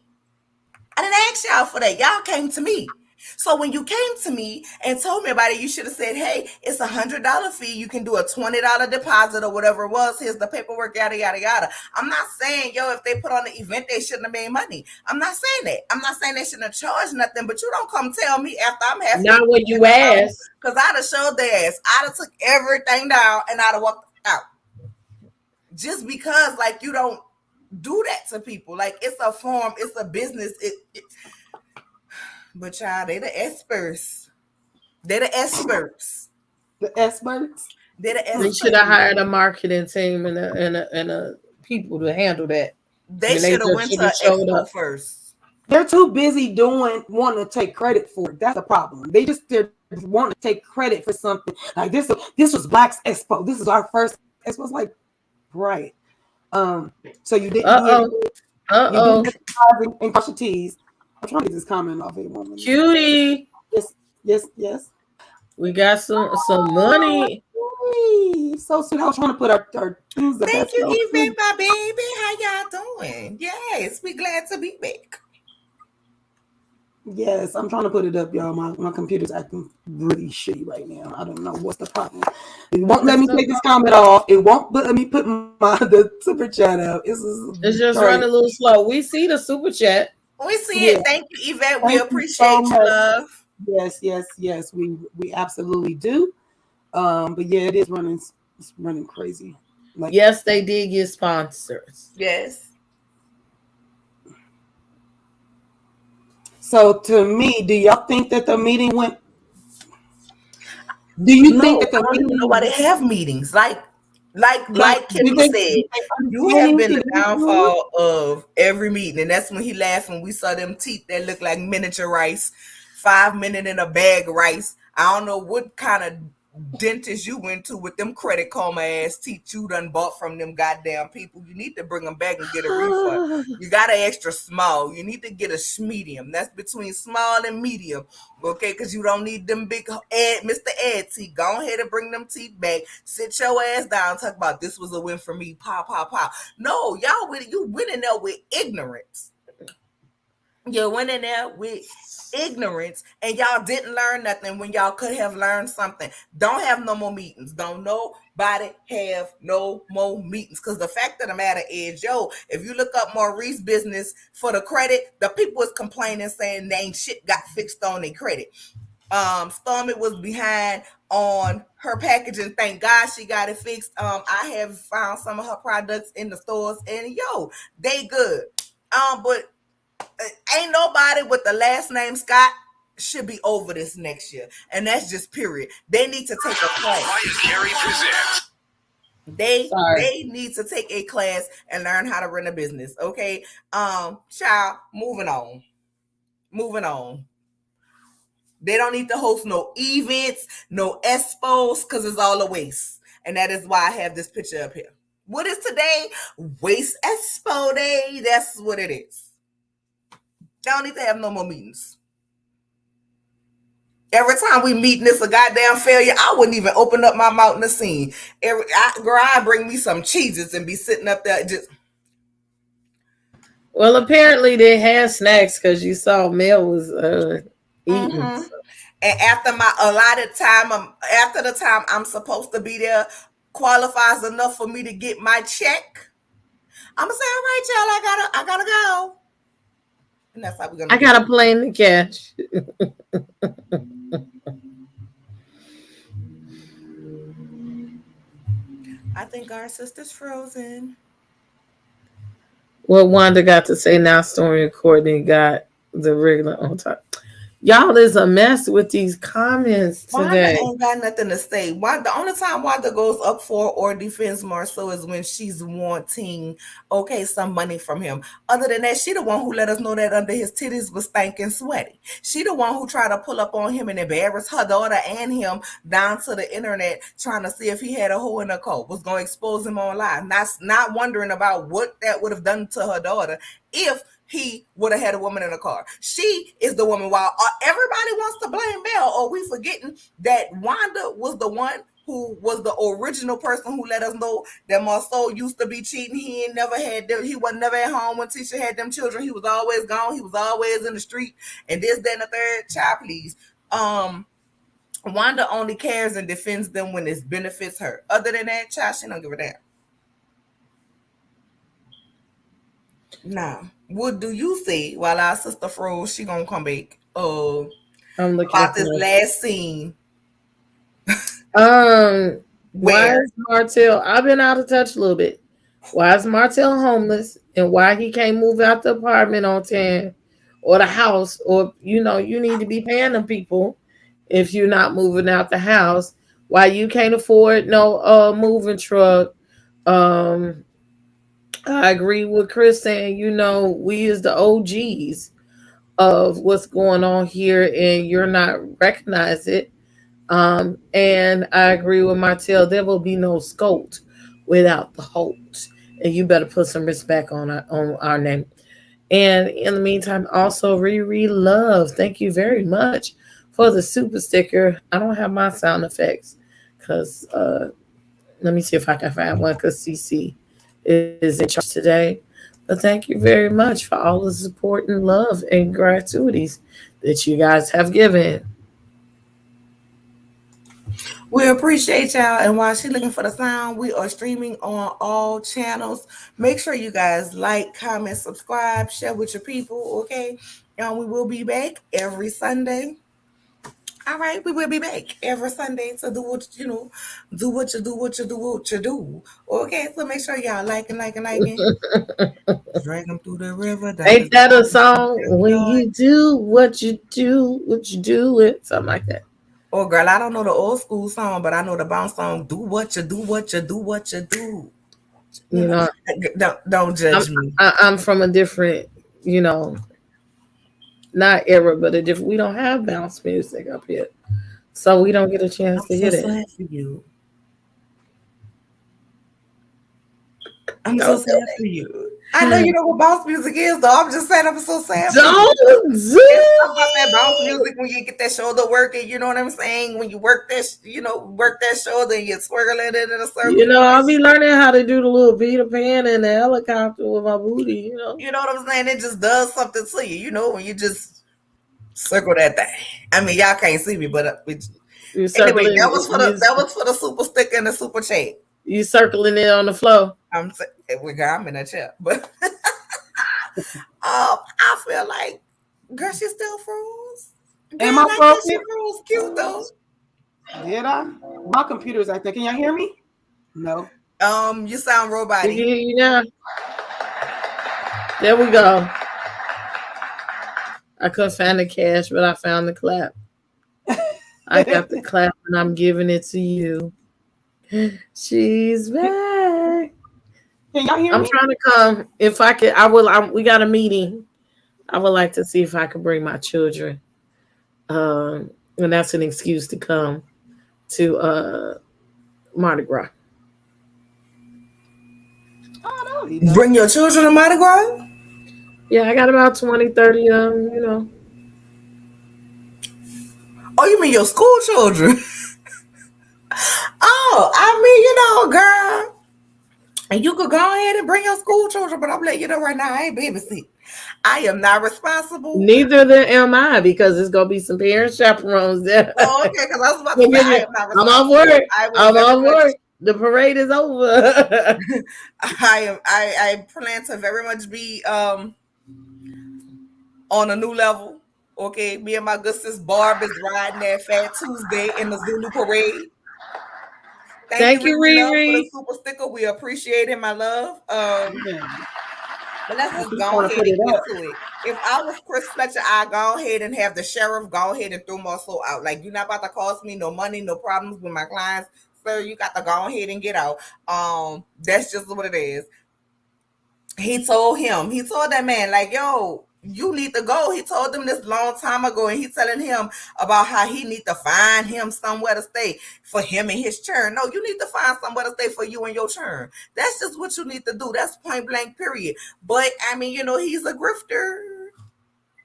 I didn't ask y'all for that. Y'all came to me. So when you came to me and told me about it, you should have said, hey, it's $100 fee. You can do a $20 deposit or whatever it was. Here's the paperwork, yada, yada, yada. I'm not saying, yo, if they put on the event, they shouldn't have made money. I'm not saying that. I'm not saying they shouldn't have charged nothing, but you don't come tell me after I'm halfway. Not when you ask. Because I'd have showed their ass. I'd have took everything down and I'd have walked out. Just because, like, you don't do that to people. Like, it's a form, it's a business. But child, they the experts. They're the experts. The experts. They're the They experts. should have hired a marketing team and a people to handle that. They should have went to Expo first. They're too busy wanting to take credit for it. That's the problem. They're wanting to take credit for something. Like this was Black's Expo. This is our first Expo. It's like, right. So you didn't do it and cross your T's. I'm trying to get this comment off here. Cutie. Yes. We got some money. So sweet. I was trying to put our things. Thank you, Yvette, my baby. How y'all doing? Yes, we glad to be back. Yes, I'm trying to put it up, y'all. My computer's acting really shitty right now. I don't know what's the problem. It won't let me take this comment off. It won't let me put the super chat out. It's just running a little slow. We see the super chat. We see it. Thank you, Yvette. We appreciate you, love. Yes. We absolutely do. But yeah, it's running crazy. Like, yes, they did get sponsors. Yes. So to me, do y'all think that the meeting went? Do you think that the meeting? Nobody have meetings like Kimmy said, you have been the downfall of every meeting, and that's when he laughed when we saw them teeth that look like miniature rice, 5 minutes in a bag of rice. I don't know what kind of dentist you went to with them Credit Karma ass teeth you done bought from them goddamn people. You need to bring them back and get a refund. You got an extra small. You need to get a medium. That's between small and medium. Okay, because you don't need them big Mr. Ed teeth. Go ahead and bring them teeth back. Sit your ass down. Talk about this was a win for me. Pow. No, you went in there with ignorance. You went in there with ignorance and y'all didn't learn nothing when y'all could have learned something. Don't have no more meetings. Don't nobody have no more meetings. Because the fact of the matter is, if you look up Maurice's business for the credit, the people is complaining saying they ain't shit got fixed on their credit. Stormy was behind on her packaging. Thank God she got it fixed. I have found some of her products in the stores and they good. But ain't nobody with the last name Scott should be over this next year. And that's just period. They need to take a class. They need to take a class and learn how to run a business. Okay. Child, moving on. They don't need to host no events, no expos, because it's all a waste. And that is why I have this picture up here. What is today? Waste Expo Day. That's what it is. They don't need to have no more meetings. Every time we meet and it's a goddamn failure, I wouldn't even open up my mouth in the scene. I bring me some cheeses and be sitting up there just. Well, apparently they had snacks because you saw Mel was eating. Mm-hmm. And after my allotted time, after the time I'm supposed to be there qualifies enough for me to get my check, I'm gonna say, all right, y'all, I gotta go. And that's how we're gonna. I got a plane to catch. I think our sister's frozen. What Wanda got to say now, Stormy and Courtney got the regular on top. Y'all is a mess with these comments Wanda today. ain't got nothing to say. Why the only time Wanda goes up for or defends Marceau is when she's wanting some money from him. Other than that, she the one who let us know that under his titties was stinking sweaty. She the one who tried to pull up on him and embarrass her daughter and him down to the internet, trying to see if he had a hole in her coat, was gonna expose him online. Not wondering about what that would have done to her daughter if he would have had a woman in a car. She is the woman. While everybody wants to blame Belle, or we forgetting that Wanda was the one who was the original person who let us know that Marceau used to be cheating. He ain't never had them. He was never at home when Tisha had them children. He was always gone. He was always in the street. And this, that, and the third. Child, please. Wanda only cares and defends them when it benefits her. Other than that, child, she don't give a damn. Now, what do you say while our sister froze? She gonna come back. I'm looking About at this last scene. Why Where is Martell? I've been out of touch a little bit. Why is Martell homeless, and why he can't move out the apartment on 10 or the house, or you need to be paying them people if you're not moving out the house. Why you can't afford no moving truck? Um, I agree with Chris saying, we is the OGs of what's going on here, and you're not recognize it. And I agree with Martell. There will be no scout without the Holt, and you better put some respect on our name. And in the meantime, also Riri Love, thank you very much for the super sticker. I don't have my sound effects because let me see if I can find one because CC is in charge today. But thank you very much for all the support and love and gratuities that you guys have given. we appreciate y'all. And while she's looking for the sound, we are streaming on all channels. Make sure you guys like, comment, subscribe, share with your people. Okay, and we will be back every Sunday. All right, we will be back every Sunday to do what do what you do, what you do, what you do. Okay, so make sure y'all liking. Drag them through the river. Ain't that a song? When you do what you do, it, something like that. Oh, girl, I don't know the old school song, but I know the bounce song. Do what you do, what you do, what you do. You know, Don't judge me. I'm from a different, not era, but a different. We don't have bounce music up here, so we don't get a chance I'm to so hit it. sad for you. I'm so Don't sad for you. I know you know what bounce music is, though. I'm just saying I'm so sad for you. don't It's about that bounce music when you get that shoulder working. You know what I'm saying? When you work that, work that shoulder and you're swirling it in a circle. I'll be learning how to do the little Peter Pan and the helicopter with my booty. You know what I'm saying? It just does something to you. You know when you just circle that thing. I mean, y'all can't see me, but You anyway, circling, that was for the super sticker and the super chat. you circling it on the floor. I'm in a chair, but I feel like, girl, she still froze. Girl, Am I like that she froze cute though. Did I? My computer's acting. Can y'all hear me? No. You sound We robotic. can hear you now. There we go. I couldn't find the cash, but I found the clap. I got the clap and I'm giving it to you. She's back. Can y'all hear I'm me? trying to come. If I could, I will. We got a meeting. I would like to see if I could bring my children. And that's an excuse to come to Mardi Gras. Oh, no. Bring your children to Mardi Gras? Yeah, I got about 20, 30 of them, Oh, you mean your school children? Oh, I mean, girl. And you could go ahead and bring your school children, but I'm letting you know right now, I ain't babysit. I am not responsible. Neither am I, because it's gonna be some parent chaperones there. Oh, okay, because I was about to say I am not I'm responsible. off work. I'm off work. The parade is over. I plan to very much be on a new level. Okay, me and my good sis Barb is riding that Fat Tuesday in the Zulu parade. Thank you, Riri, for the super sticker. We appreciate it, my love. But let's I just keep go trying to ahead put it and get up. to it. If I was Chris Fletcher, I'd go ahead and have the sheriff go ahead and throw my soul out. Like, you're not about to cost me no money, no problems with my clients. Sir, you got to go ahead and get out. That's just what it is. He told that man, like, yo, you need to go. He told him this long time ago, and he telling him about how he need to find him somewhere to stay for him and his churn. No, you need to find somewhere to stay for you and your churn. That's just what you need to do. That's point blank, period. But I mean, he's a grifter.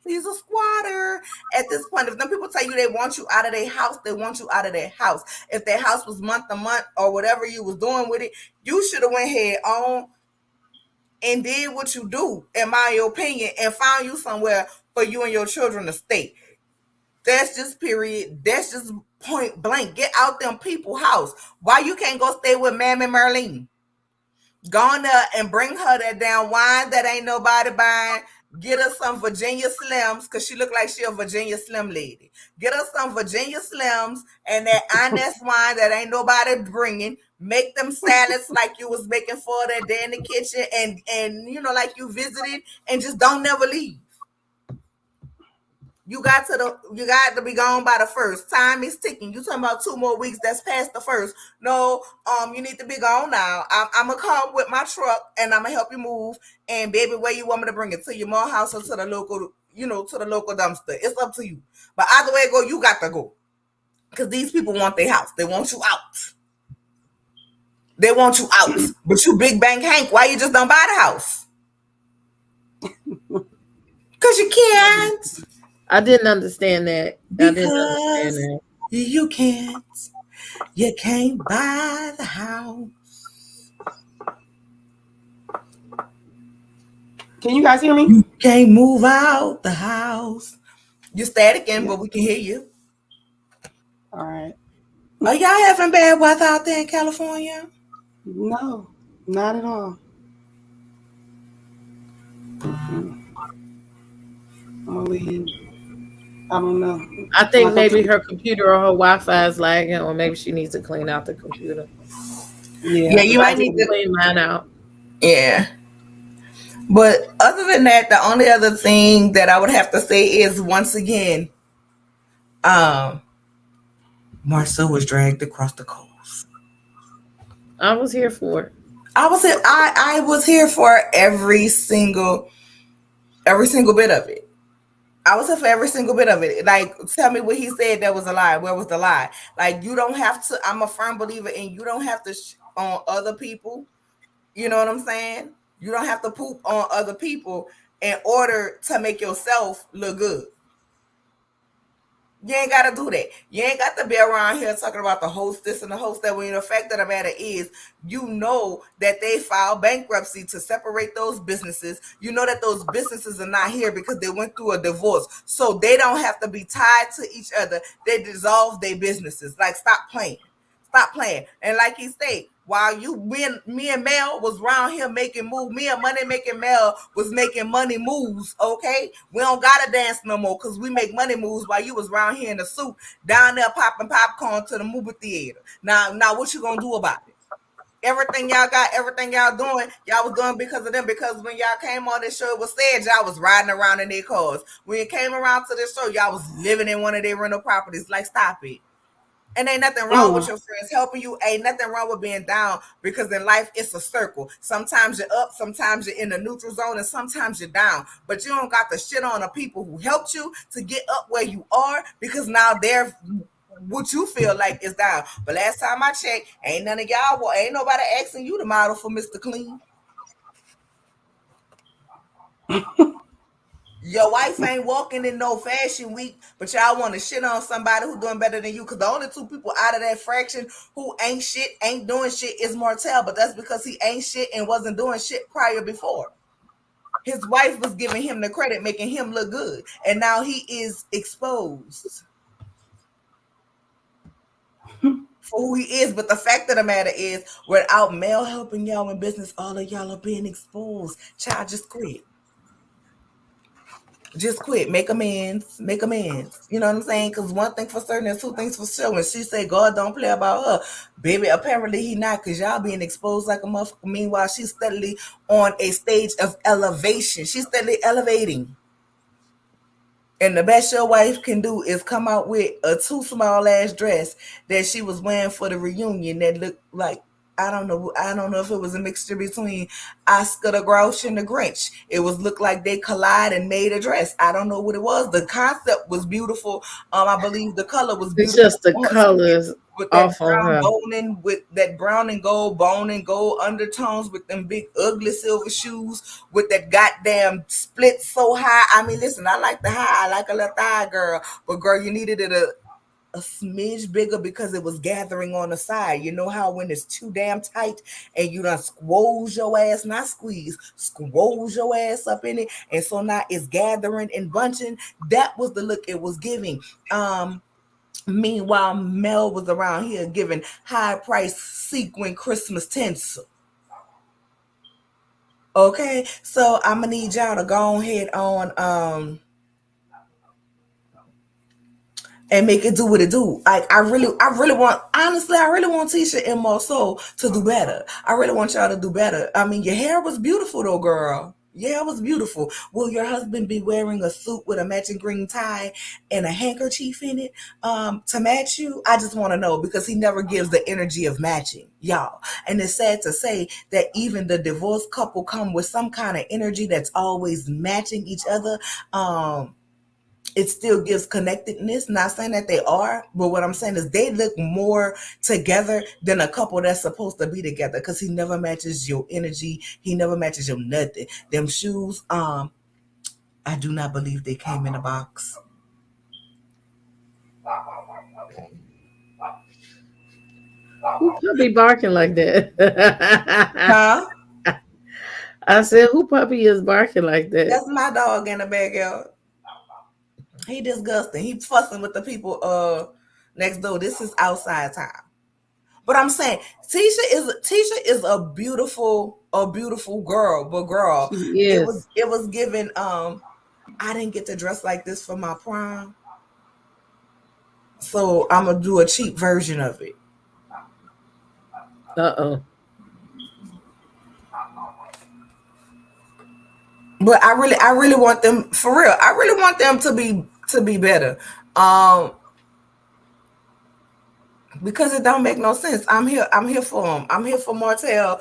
He's a squatter at this point. If them people tell you they want you out of their house, they want you out of their house. If their house was month to month or whatever you was doing with it, you should have went head on and did what you do, in my opinion, and found you somewhere for you and your children to stay. That's just period. That's just point blank. Get out them people house. Why you can't go stay with Mammy Merlene? Go on there and bring her that damn wine that ain't nobody buying. Get her some Virginia Slims, because she look like she a Virginia Slim lady. Get her some Virginia Slims and that Inez wine that ain't nobody bringing. Make them salads like you was making for that day in the kitchen, and like you visited, and just don't never leave. You got to be gone by the first. Time is ticking. You talking about 2 more weeks? That's past the first. No, you need to be gone now. I'm gonna come with my truck and I'm gonna help you move. And baby, where you want me to bring it, to your mom house or to the local, to the local dumpster? It's up to you. But either way it go, you got to go, because these people want their house. They want you out. They want you out. But you Big Bang Hank, why you just don't buy the house? Because you can't. I didn't understand that. Because you can't. You can't buy the house. Can you guys hear me? You can't move out the house. You're static in, but we can hear you. All right. Are y'all having bad weather out there in California? No, not at all. I don't know. I think maybe her computer or her Wi-Fi is lagging, or maybe she needs to clean out the computer. Yeah, you might need to clean mine out. Yeah. But other than that, the only other thing that I would have to say is, once again, Marcel was dragged across the coals. I was here for it. I was here for every single bit of it. I was here for every single bit of it. Like, tell me what he said that was a lie. Where was the lie? Like, you don't have to. I'm a firm believer in, you don't have to on other people. You know what I'm saying? You don't have to poop on other people in order to make yourself look good. You ain't got to do that. You ain't got to be around here talking about the host this and the host that. When the fact of the matter is, you know that they filed bankruptcy to separate those businesses. You know that those businesses are not here because they went through a divorce. So they don't have to be tied to each other. They dissolve their businesses. Like, stop playing. Stop playing. And like he said, while me and Mel was around here making moves, me and Money Making Mel was making money moves, okay? We don't gotta dance no more because we make money moves while you was around here in the suit, down there popping popcorn to the movie theater. Now what you gonna do about it? Everything y'all got, everything y'all doing, y'all was doing because of them. Because when y'all came on this show, it was said y'all was riding around in their cars. When you came around to this show, y'all was living in one of their rental properties. Like, stop it. And ain't nothing wrong with your friends helping you. Ain't nothing wrong with being down, because in life it's a circle. Sometimes you're up, sometimes you're in the neutral zone, and sometimes you're down. But you don't got to shit on the people who helped you to get up where you are, because now they're what you feel like is down. But last time I checked, ain't none of y'all, ain't nobody asking you to model for Mr. Clean. Your wife ain't walking in no fashion week, but y'all want to shit on somebody who doing better than you. Because the only two people out of that fraction who ain't shit, ain't doing shit, is Martell. But that's because he ain't shit and wasn't doing shit prior before. His wife was giving him the credit, making him look good. And now he is exposed for who he is. But the fact of the matter is, without Mel helping y'all in business, all of y'all are being exposed. Child, just quit. Just quit. Make amends. Make amends. You know what I'm saying? Because one thing for certain and two things for sure. When she said God don't play about her, baby, apparently he not, because y'all being exposed like a motherfucker. Meanwhile, she's steadily on a stage of elevation. She's steadily elevating. And the best your wife can do is come out with a too small ass dress that she was wearing for the reunion that looked like, I don't know if it was a mixture between Oscar the Grouch and the Grinch. It was looked like they collide and made a dress. I don't know what it was. The concept was beautiful. I believe the color was It's beautiful just the on skin colors with that off on her. brown and gold bone and gold undertones with them big ugly silver shoes with that goddamn split so high. I mean, listen, I like the high. I like a little thigh, girl. But girl, you needed it a smidge bigger because it was gathering on the side. You know how when it's too damn tight and you done squoze your ass, not squeeze, squoze your ass up in it, and so now it's gathering and bunching. That was the look it was giving. Meanwhile, Mel was around here giving high price sequin Christmas tinsel. Okay, so I'm gonna need y'all to go ahead on and make it do what it do. Like I really want, honestly, I really want Tisha and Marceau to do better. I really want y'all to do better. I mean, your hair was beautiful though, girl. Yeah, it was beautiful. Will your husband be wearing a suit with a matching green tie and a handkerchief in it to match you? I just want to know because he never gives the energy of matching, y'all. And it's sad to say that even the divorced couple come with some kind of energy that's always matching each other. It still gives connectedness. Not saying that they are, but what I'm saying is they look more together than a couple that's supposed to be together because he never matches your energy. He never matches your nothing. Them shoes, I do not believe they came in a box. Who puppy barking like that? Huh? I said, who puppy is barking like that? That's my dog in the backyard. He disgusting. He fussing with the people next door. This is outside time. But I'm saying Tisha is a beautiful girl, but girl, She it is. was it was given I didn't get to dress like this for my prom. So I'm gonna do a cheap version of it. Uh-oh. But I really want them for real. I really want them to be better. Um because it don't make no sense. I'm here for them. I'm here for Martell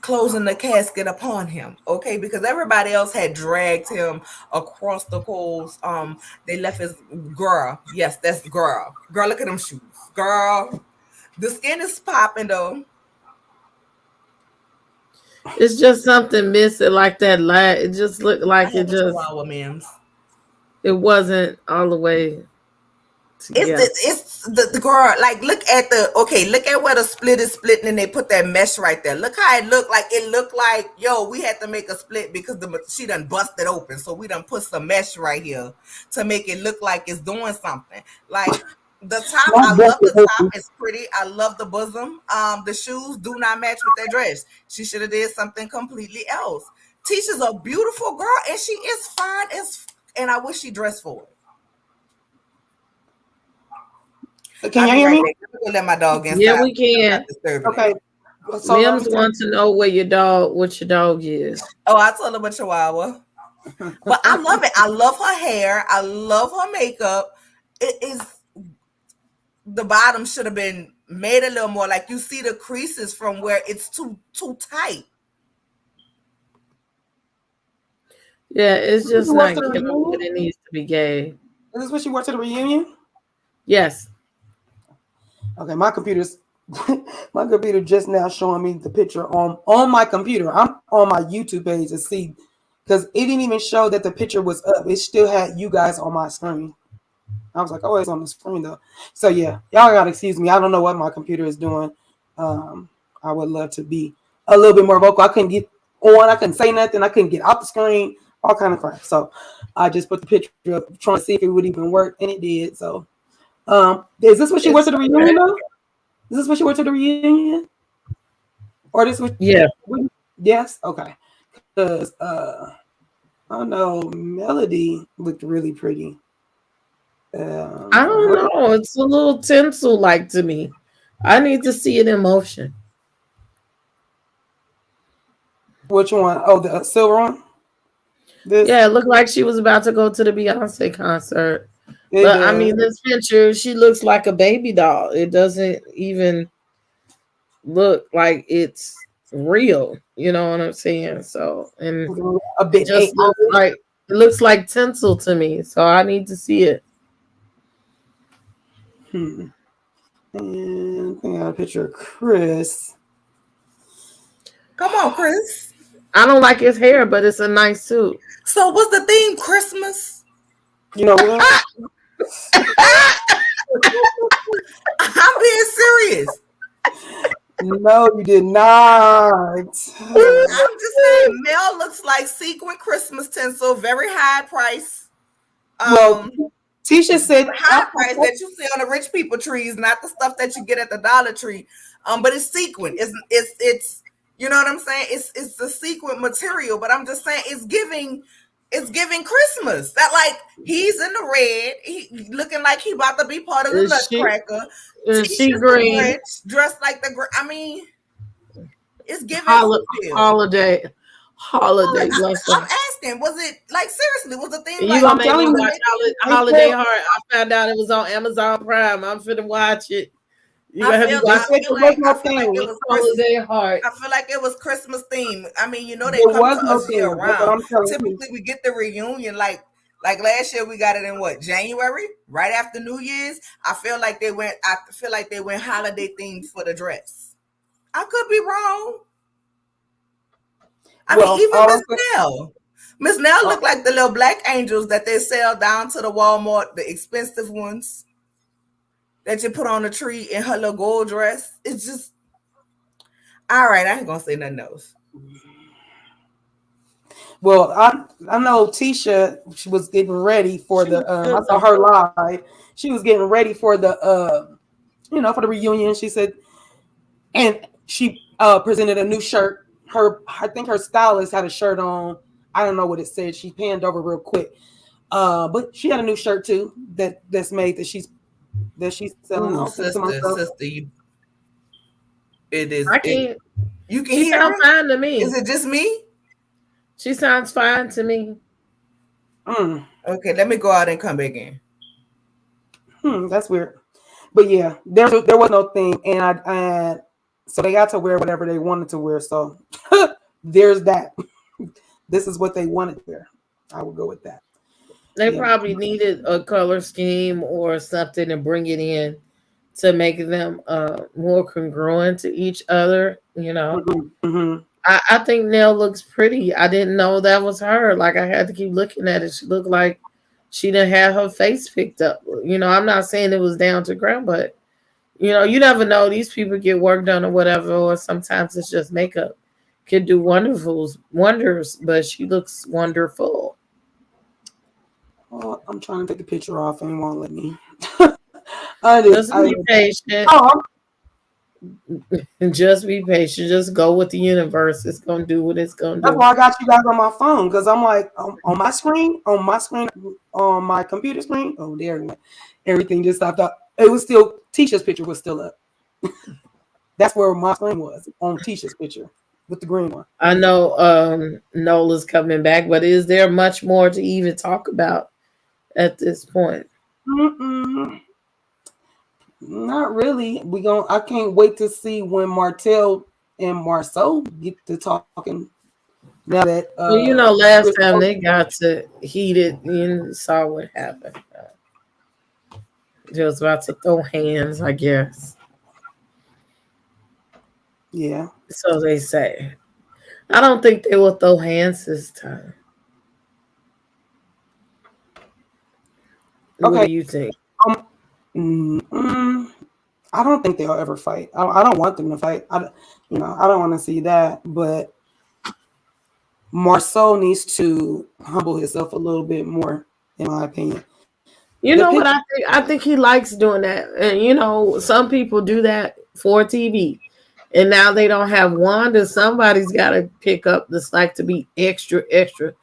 closing the casket upon him, okay? Because everybody else had dragged him across the coals. They left his girl. Yes, that's girl. Girl, look at them shoes. Girl, the skin is popping though. It's just something missing, like that light. It just looked I like have it a just chihuahua, ma'ams. it wasn't all the way It's together. the girl. Like, look at where the split is splitting, and they put that mesh right there. Look how it looked like. It looked like, yo, we had to make a split because she done busted open, so we done put some mesh right here to make it look like it's doing something. Like the top, I Not love busted the top. open. It's pretty. I love the bosom. The shoes do not match with that dress. She should have did something completely else. Tisha's a beautiful girl, and she is fine and I wish she dressed for it. Can I'll you be hear right me? back. Let me go let my dog Yeah, inside. we I'm not can. disturbing it. Okay. So let me Mims wants to know what your dog is. Oh, I told him a chihuahua. But I love it. I love her hair. I love her makeup. It is the bottom should have been made a little more. Like you see the creases from where it's too tight. Yeah, it's you just watch not the giving what reunion. it needs to be gay. Is this what you wore to the reunion? Yes. Okay, my computer's my computer just now showing me the picture on my computer. I'm on my YouTube page to see because it didn't even show that the picture was up. It still had you guys on my screen. I was like, oh, it's on the screen though. So yeah, y'all gotta excuse me. I don't know what my computer is doing. I would love to be a little bit more vocal. I couldn't get on. I couldn't say nothing. I couldn't get out the screen. All kind of crap. So I just put the picture up, trying to see if it would even work, and it did. So, is this what she went It's to the reunion though? Is this what she went to the reunion, or this what? yeah. Yes. Okay. Because I know Melody looked really pretty. I don't What, know. It's a little tinsel like to me. I need to see it in motion. which one? Oh, the silver one. This Yeah, it looked like she was about to go to the Beyonce concert. it But I does. mean, this picture, she looks like a baby doll. It doesn't even look like it's real. You know what I'm saying? So, and A it bit just AI. looks like tinsel to me. So I need to see it. Hmm. And I got a picture of Chris. Come on, Chris. I don't like his hair, but it's a nice suit. So what's the theme? Christmas? You know what? I'm being serious. No, you did not. I'm just saying, Mel looks like sequin Christmas tinsel, very high price. Well, Tisha said High price that you see on the rich people trees, not the stuff that you get at the Dollar Tree. But it's sequin. It's you know what I'm saying? It's the sequin material, but I'm just saying it's giving Christmas. That like he's in the red, he looking like he about to be part of the Is she Nutcracker. is she Tisha's the green? Grinch, dressed like the I mean, it's giving still. Holiday. Holiday, bless I'm her. asking, was it like seriously? Was the theme You like gonna I'm make me telling you, watch Holiday Heart? I found out it was on Amazon Prime. I'm finna watch it. You gonna have me they watch said there was no I feel like it thing. was Christmas. Holiday Heart. I feel like it was Christmas theme. I mean, you know they There come was to no us year thing. That's what round. I'm telling you. Typically, we get the reunion like last year. We got it in what, January, right after New Year's. I feel like they went. I feel like they went holiday themed for the dress. I could be wrong. I mean, Well, even all Miss I'm saying, Nell. Miss Nell uh, looked like the little black angels that they sell down to the Walmart, the expensive ones that you put on the tree in her little gold dress. It's just all right. I ain't gonna say nothing else. well, I know Tisha. She was getting ready for She the. was good I saw though. her live. She was getting ready for the. For the reunion. She said, and she presented a new shirt. I think her stylist had a shirt on. I don't know what it said. She panned over real quick. But she had a new shirt too that's made that she's selling. Ooh, I'll send it to myself. sister, it is I it. can't. You can She hear sounds me? fine to Is me. it just me? She sounds fine to me. Mm, Okay, let me go out and come back in. that's weird. But yeah, there was no thing, and so they got to wear whatever they wanted to wear. So there's that. This is what they wanted to wear. I would go with that. They Yeah. probably needed a color scheme or something to bring it in to make them more congruent to each other. Mm-hmm. I think Nell looks pretty. I didn't know that was her. Like I had to keep looking at it. She looked like she didn't have her face picked up. I'm not saying it was down to ground, but you never know. These people get work done or whatever, or sometimes it's just makeup. Could do wonders, but she looks wonderful. Well, I'm trying to take a picture off and it won't let me. Just be patient. Oh, And just be patient. Just go with the universe. It's gonna do what it's gonna that's do. why I got you guys on my phone because I'm like on my screen, on my computer screen. Oh, there it went. Everything just stopped up. It was still Tisha's picture was still up. That's where my screen was on Tisha's picture with the green one. I know Nola's coming back, but is there much more to even talk about at this point? Mm-mm. Not really. I can't wait to see when Martell and Marceau get to talking. Now that Well, last time they got to heated, you saw what happened. They was about to throw hands, I guess. Yeah. So they say. I don't think they will throw hands this time. Okay. What do you think? I don't think they'll ever fight. I don't want them to fight. I don't want to see that. But Marceau needs to humble himself a little bit more, in my opinion. You know what I think? I think he likes doing that. And some people do that for TV. And now they don't have Wanda. Somebody's got to pick up the slack to be extra, extra.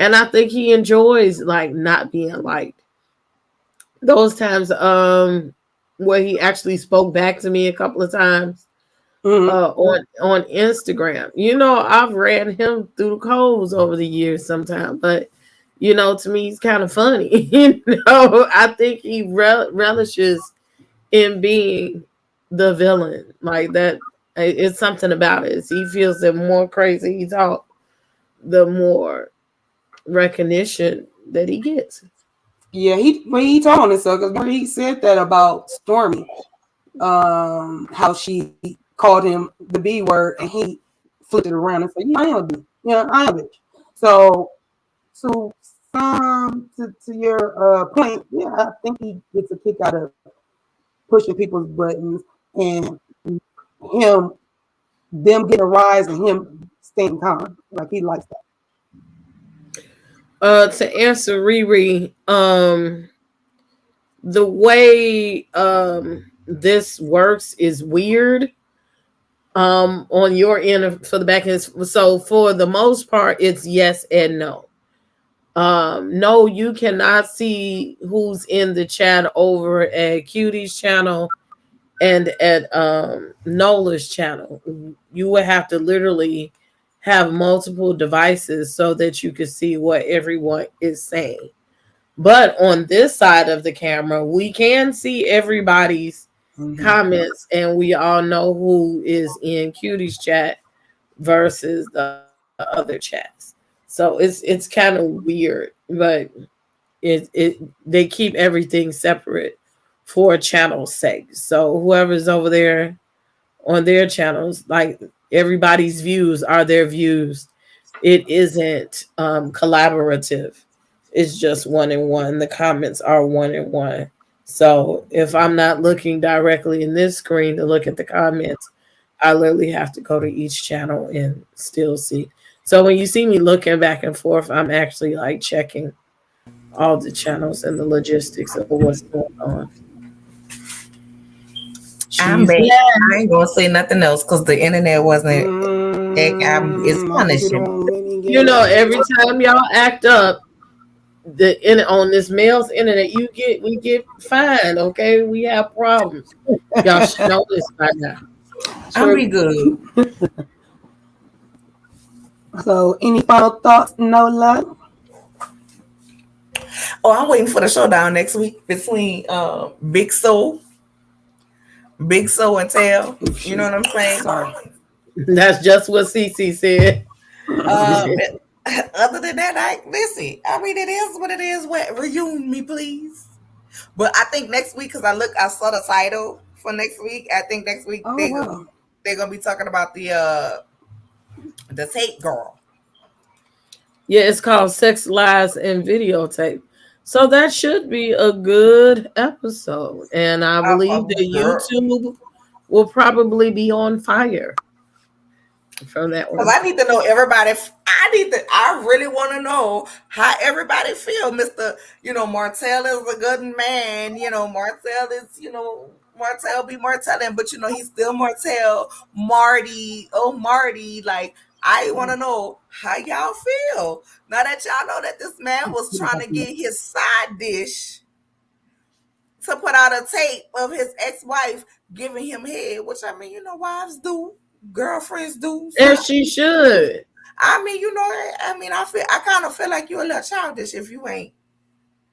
And I think he enjoys like not being liked. Those times where he actually spoke back to me a couple of times on Instagram. You know, I've read him through the coals over the years sometimes, but you know, to me he's kind of funny. You know, I think he relishes in being the villain. Like that it's something about it. He feels that more crazy he talk, the more recognition that he gets. Yeah, he told on himself because he said that about Stormy, how she called him the B word, and he flipped it around and said, "Yeah, I am a B. Yeah, I am a bitch." So to to your point, yeah, I think he gets a kick out of pushing people's buttons and him them getting a rise and him staying calm. Like he likes that. To answer Riri, the way this works is weird. On your end for the back end, so for the most part, it's yes and no. No, you cannot see who's in the chat over at Cutie's channel and at Nola's channel. You would have to literally have multiple devices so that you could see what everyone is saying. But on this side of the camera, we can see everybody's comments, and we all know who is in Cutie's chat versus the other chats. So it's kind of weird, but they keep everything separate for channel sake. So whoever's over there on their channels, like everybody's views are their views. It isn't collaborative. It's just one and one. The comments are one and one. So if I'm not looking directly in this screen to look at the comments, I literally have to go to each channel and still see. So when you see me looking back and forth, I'm actually like checking all the channels and the logistics of what's going on. I'm back. I ain't gonna say nothing else because the internet wasn't. It's punishing. You know, every time y'all act up, on this male's internet, we get fined. Okay, we have problems. Y'all should know this by now. I'll be good. So, any final thoughts, Nola? Oh, I'm waiting for the showdown next week between Big Soul and Tail. You know what I'm saying? Sorry. That's just what Cece said. Other than that, listen. I mean, it is what it is. What reunion me, please. But I think next week, because I saw the title for next week. I think next week they're gonna be talking about the tape girl. Yeah, it's called Sex, Lies, and Videotape. So that should be a good episode. And I believe that YouTube will probably be on fire from that one. Because I need to know everybody. I really want to know how everybody feel. Mr. Martell is a good man. Martell is, Martell be Martelling, but he's still Martell. Marty, like, I want to know how y'all feel. Now that y'all know that this man was trying to get his side dish to put out a tape of his ex-wife giving him head, which, I mean, wives do, girlfriends do. So, and she should. I mean, I kind of feel like you're a little childish if you ain't,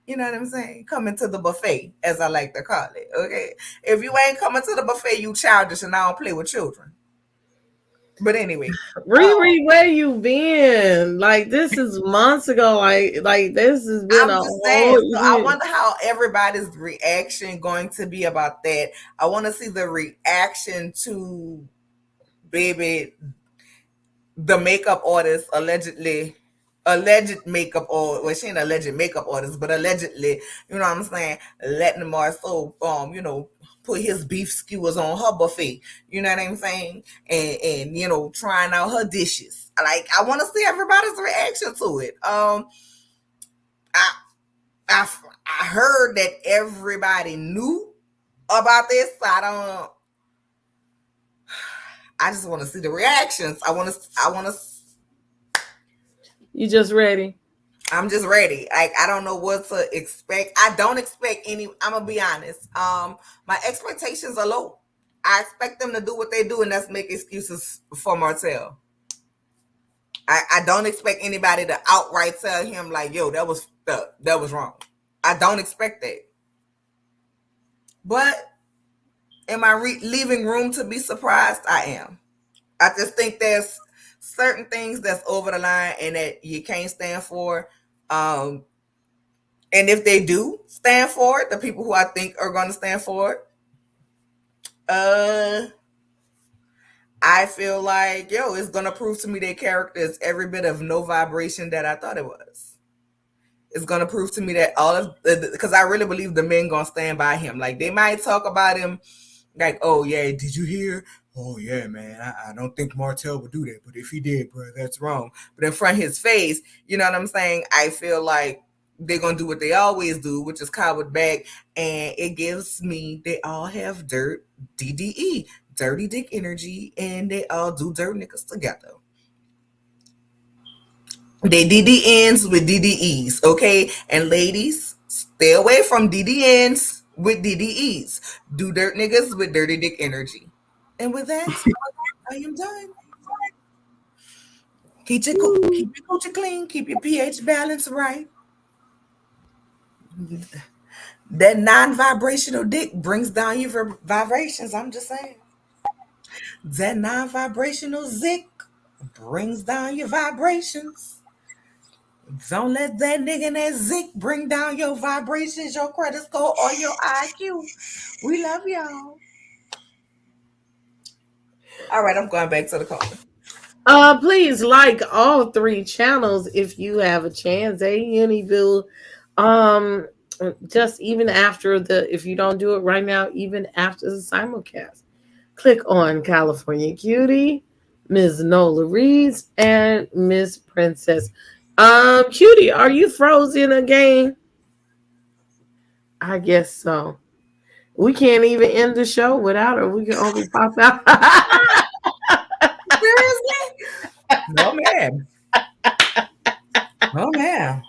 you know what I'm saying, coming to the buffet, as I like to call it, okay? If you ain't coming to the buffet, you childish, and I don't play with children. But anyway, Riri, where you been? Like, this is months ago. Like this has been a whole year. So I wonder how everybody's reaction going to be about that. I want to see the reaction to baby, the makeup artist alleged makeup or well, she ain't alleged makeup artist, but allegedly, you know what I'm saying, letting Marceau put his beef skewers on her buffet, you know what I'm saying, and trying out her dishes. Like, I want to see everybody's reaction to it. I heard that everybody knew about this. I just want to see the reactions. I want to. You just ready? I'm just ready. Like I don't know what to expect. I don't expect any. I'm gonna be honest. My expectations are low. I expect them to do what they do, and that's make excuses for Martell. I don't expect anybody to outright tell him like, "Yo, that was wrong." I don't expect that. But am I leaving room to be surprised? I am. I just think there's certain things that's over the line and that you can't stand for. And if they do stand for it, the people who I think are going to stand for it, I feel like, it's going to prove to me their character is every bit of no vibration that I thought it was. It's going to prove to me that all of because I really believe the men going to stand by him. Like they might talk about him like, oh yeah, did you hear? Oh yeah, man, I don't think Martell would do that, but if he did, bro, that's wrong. But in front of his face, you know what I'm saying? I feel like they're gonna do what they always do, which is cower back, and it gives me they all have dirt, DDE, dirty dick energy, and they all do dirt niggas together. They DDNs with DDEs, okay? And ladies, stay away from DDNs with DDEs. Do dirt niggas with dirty dick energy. And with that, I am done. Keep your coochie clean. Keep your pH balance right. That non-vibrational dick brings down your vibrations. I'm just saying. That non-vibrational zick brings down your vibrations. Don't let that nigga and that zick bring down your vibrations, your credit score, or your IQ. We love y'all. All right, I'm going back to the call. Please like all three channels if you have a chance. Anywho, just even after if you don't do it right now, even after the simulcast, click on California Cutie, Ms. Nola Reeds, and Miss Princess. Cutie, are you frozen again? I guess so. We can't even end the show without her. We can only pop out. Seriously? No, ma'am. Oh, man.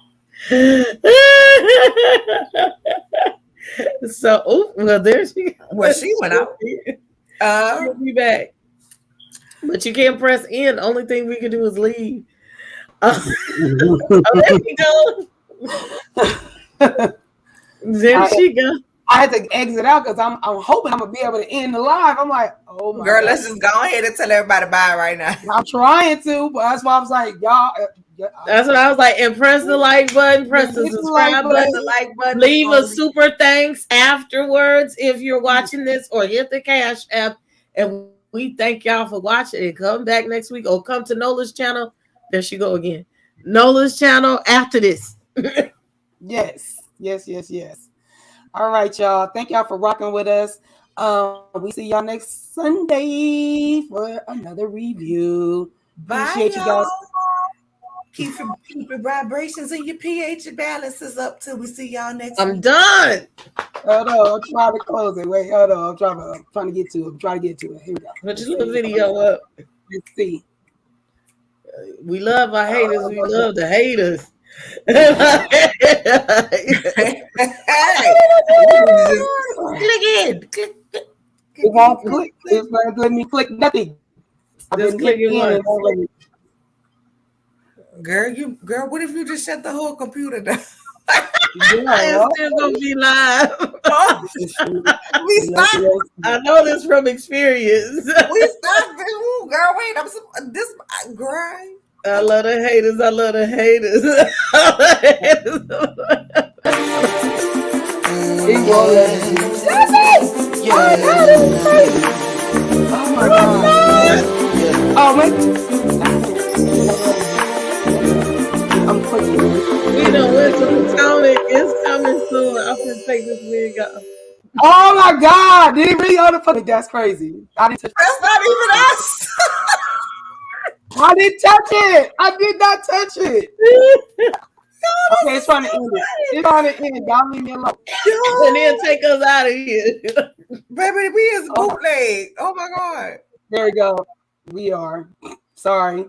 So, well, there she goes. Well, she went out. She'll be back. But you can't press end. Only thing we can do is leave. Oh, there you go. There she go. I had to exit out because I'm hoping I'm gonna be able to end the live. I'm like, oh my girl, God. let's just go ahead and tell everybody bye right now. I'm trying to, but that's why I was like, y'all. That's what I was like. And press the like button, press the subscribe button, the like button. Leave a super thanks afterwards if you're watching this, or hit the Cash App. And we thank y'all for watching. And come back next week, or come to Nola's channel. There she go again. Nola's channel after this. Yes. All right, y'all. Thank y'all for rocking with us. We see y'all next Sunday for another review. Bye, appreciate you guys. Keep your vibrations and your pH balances up till we see y'all next I'm week. done. Hold on, I'm trying to close it. Wait, hold on. I'm trying to get to it. Here we go. Put your little video up. Let's see. We love our haters. We love the haters. Click in. Click. It won't click. It's not letting me click nothing. Just click it once. Girl, what if you just shut the whole computer down? It's still gonna be live. We stopped. I know this from experience. We stopped. Ooh, girl, wait. This girl. I love the haters. I love the haters. Oh my God. Oh my. I'm clicking. We know it's coming. It's coming soon. I'm gonna take this wig off. Oh my God! Did he really on the phone? That's crazy. That's not even us. I didn't touch it. I did not touch it. Okay, it's trying to end it. It's trying to end it. Y'all leave me alone. And then take us out of here. Baby, we is bootleg. Oh my God. There we go. We are. Sorry.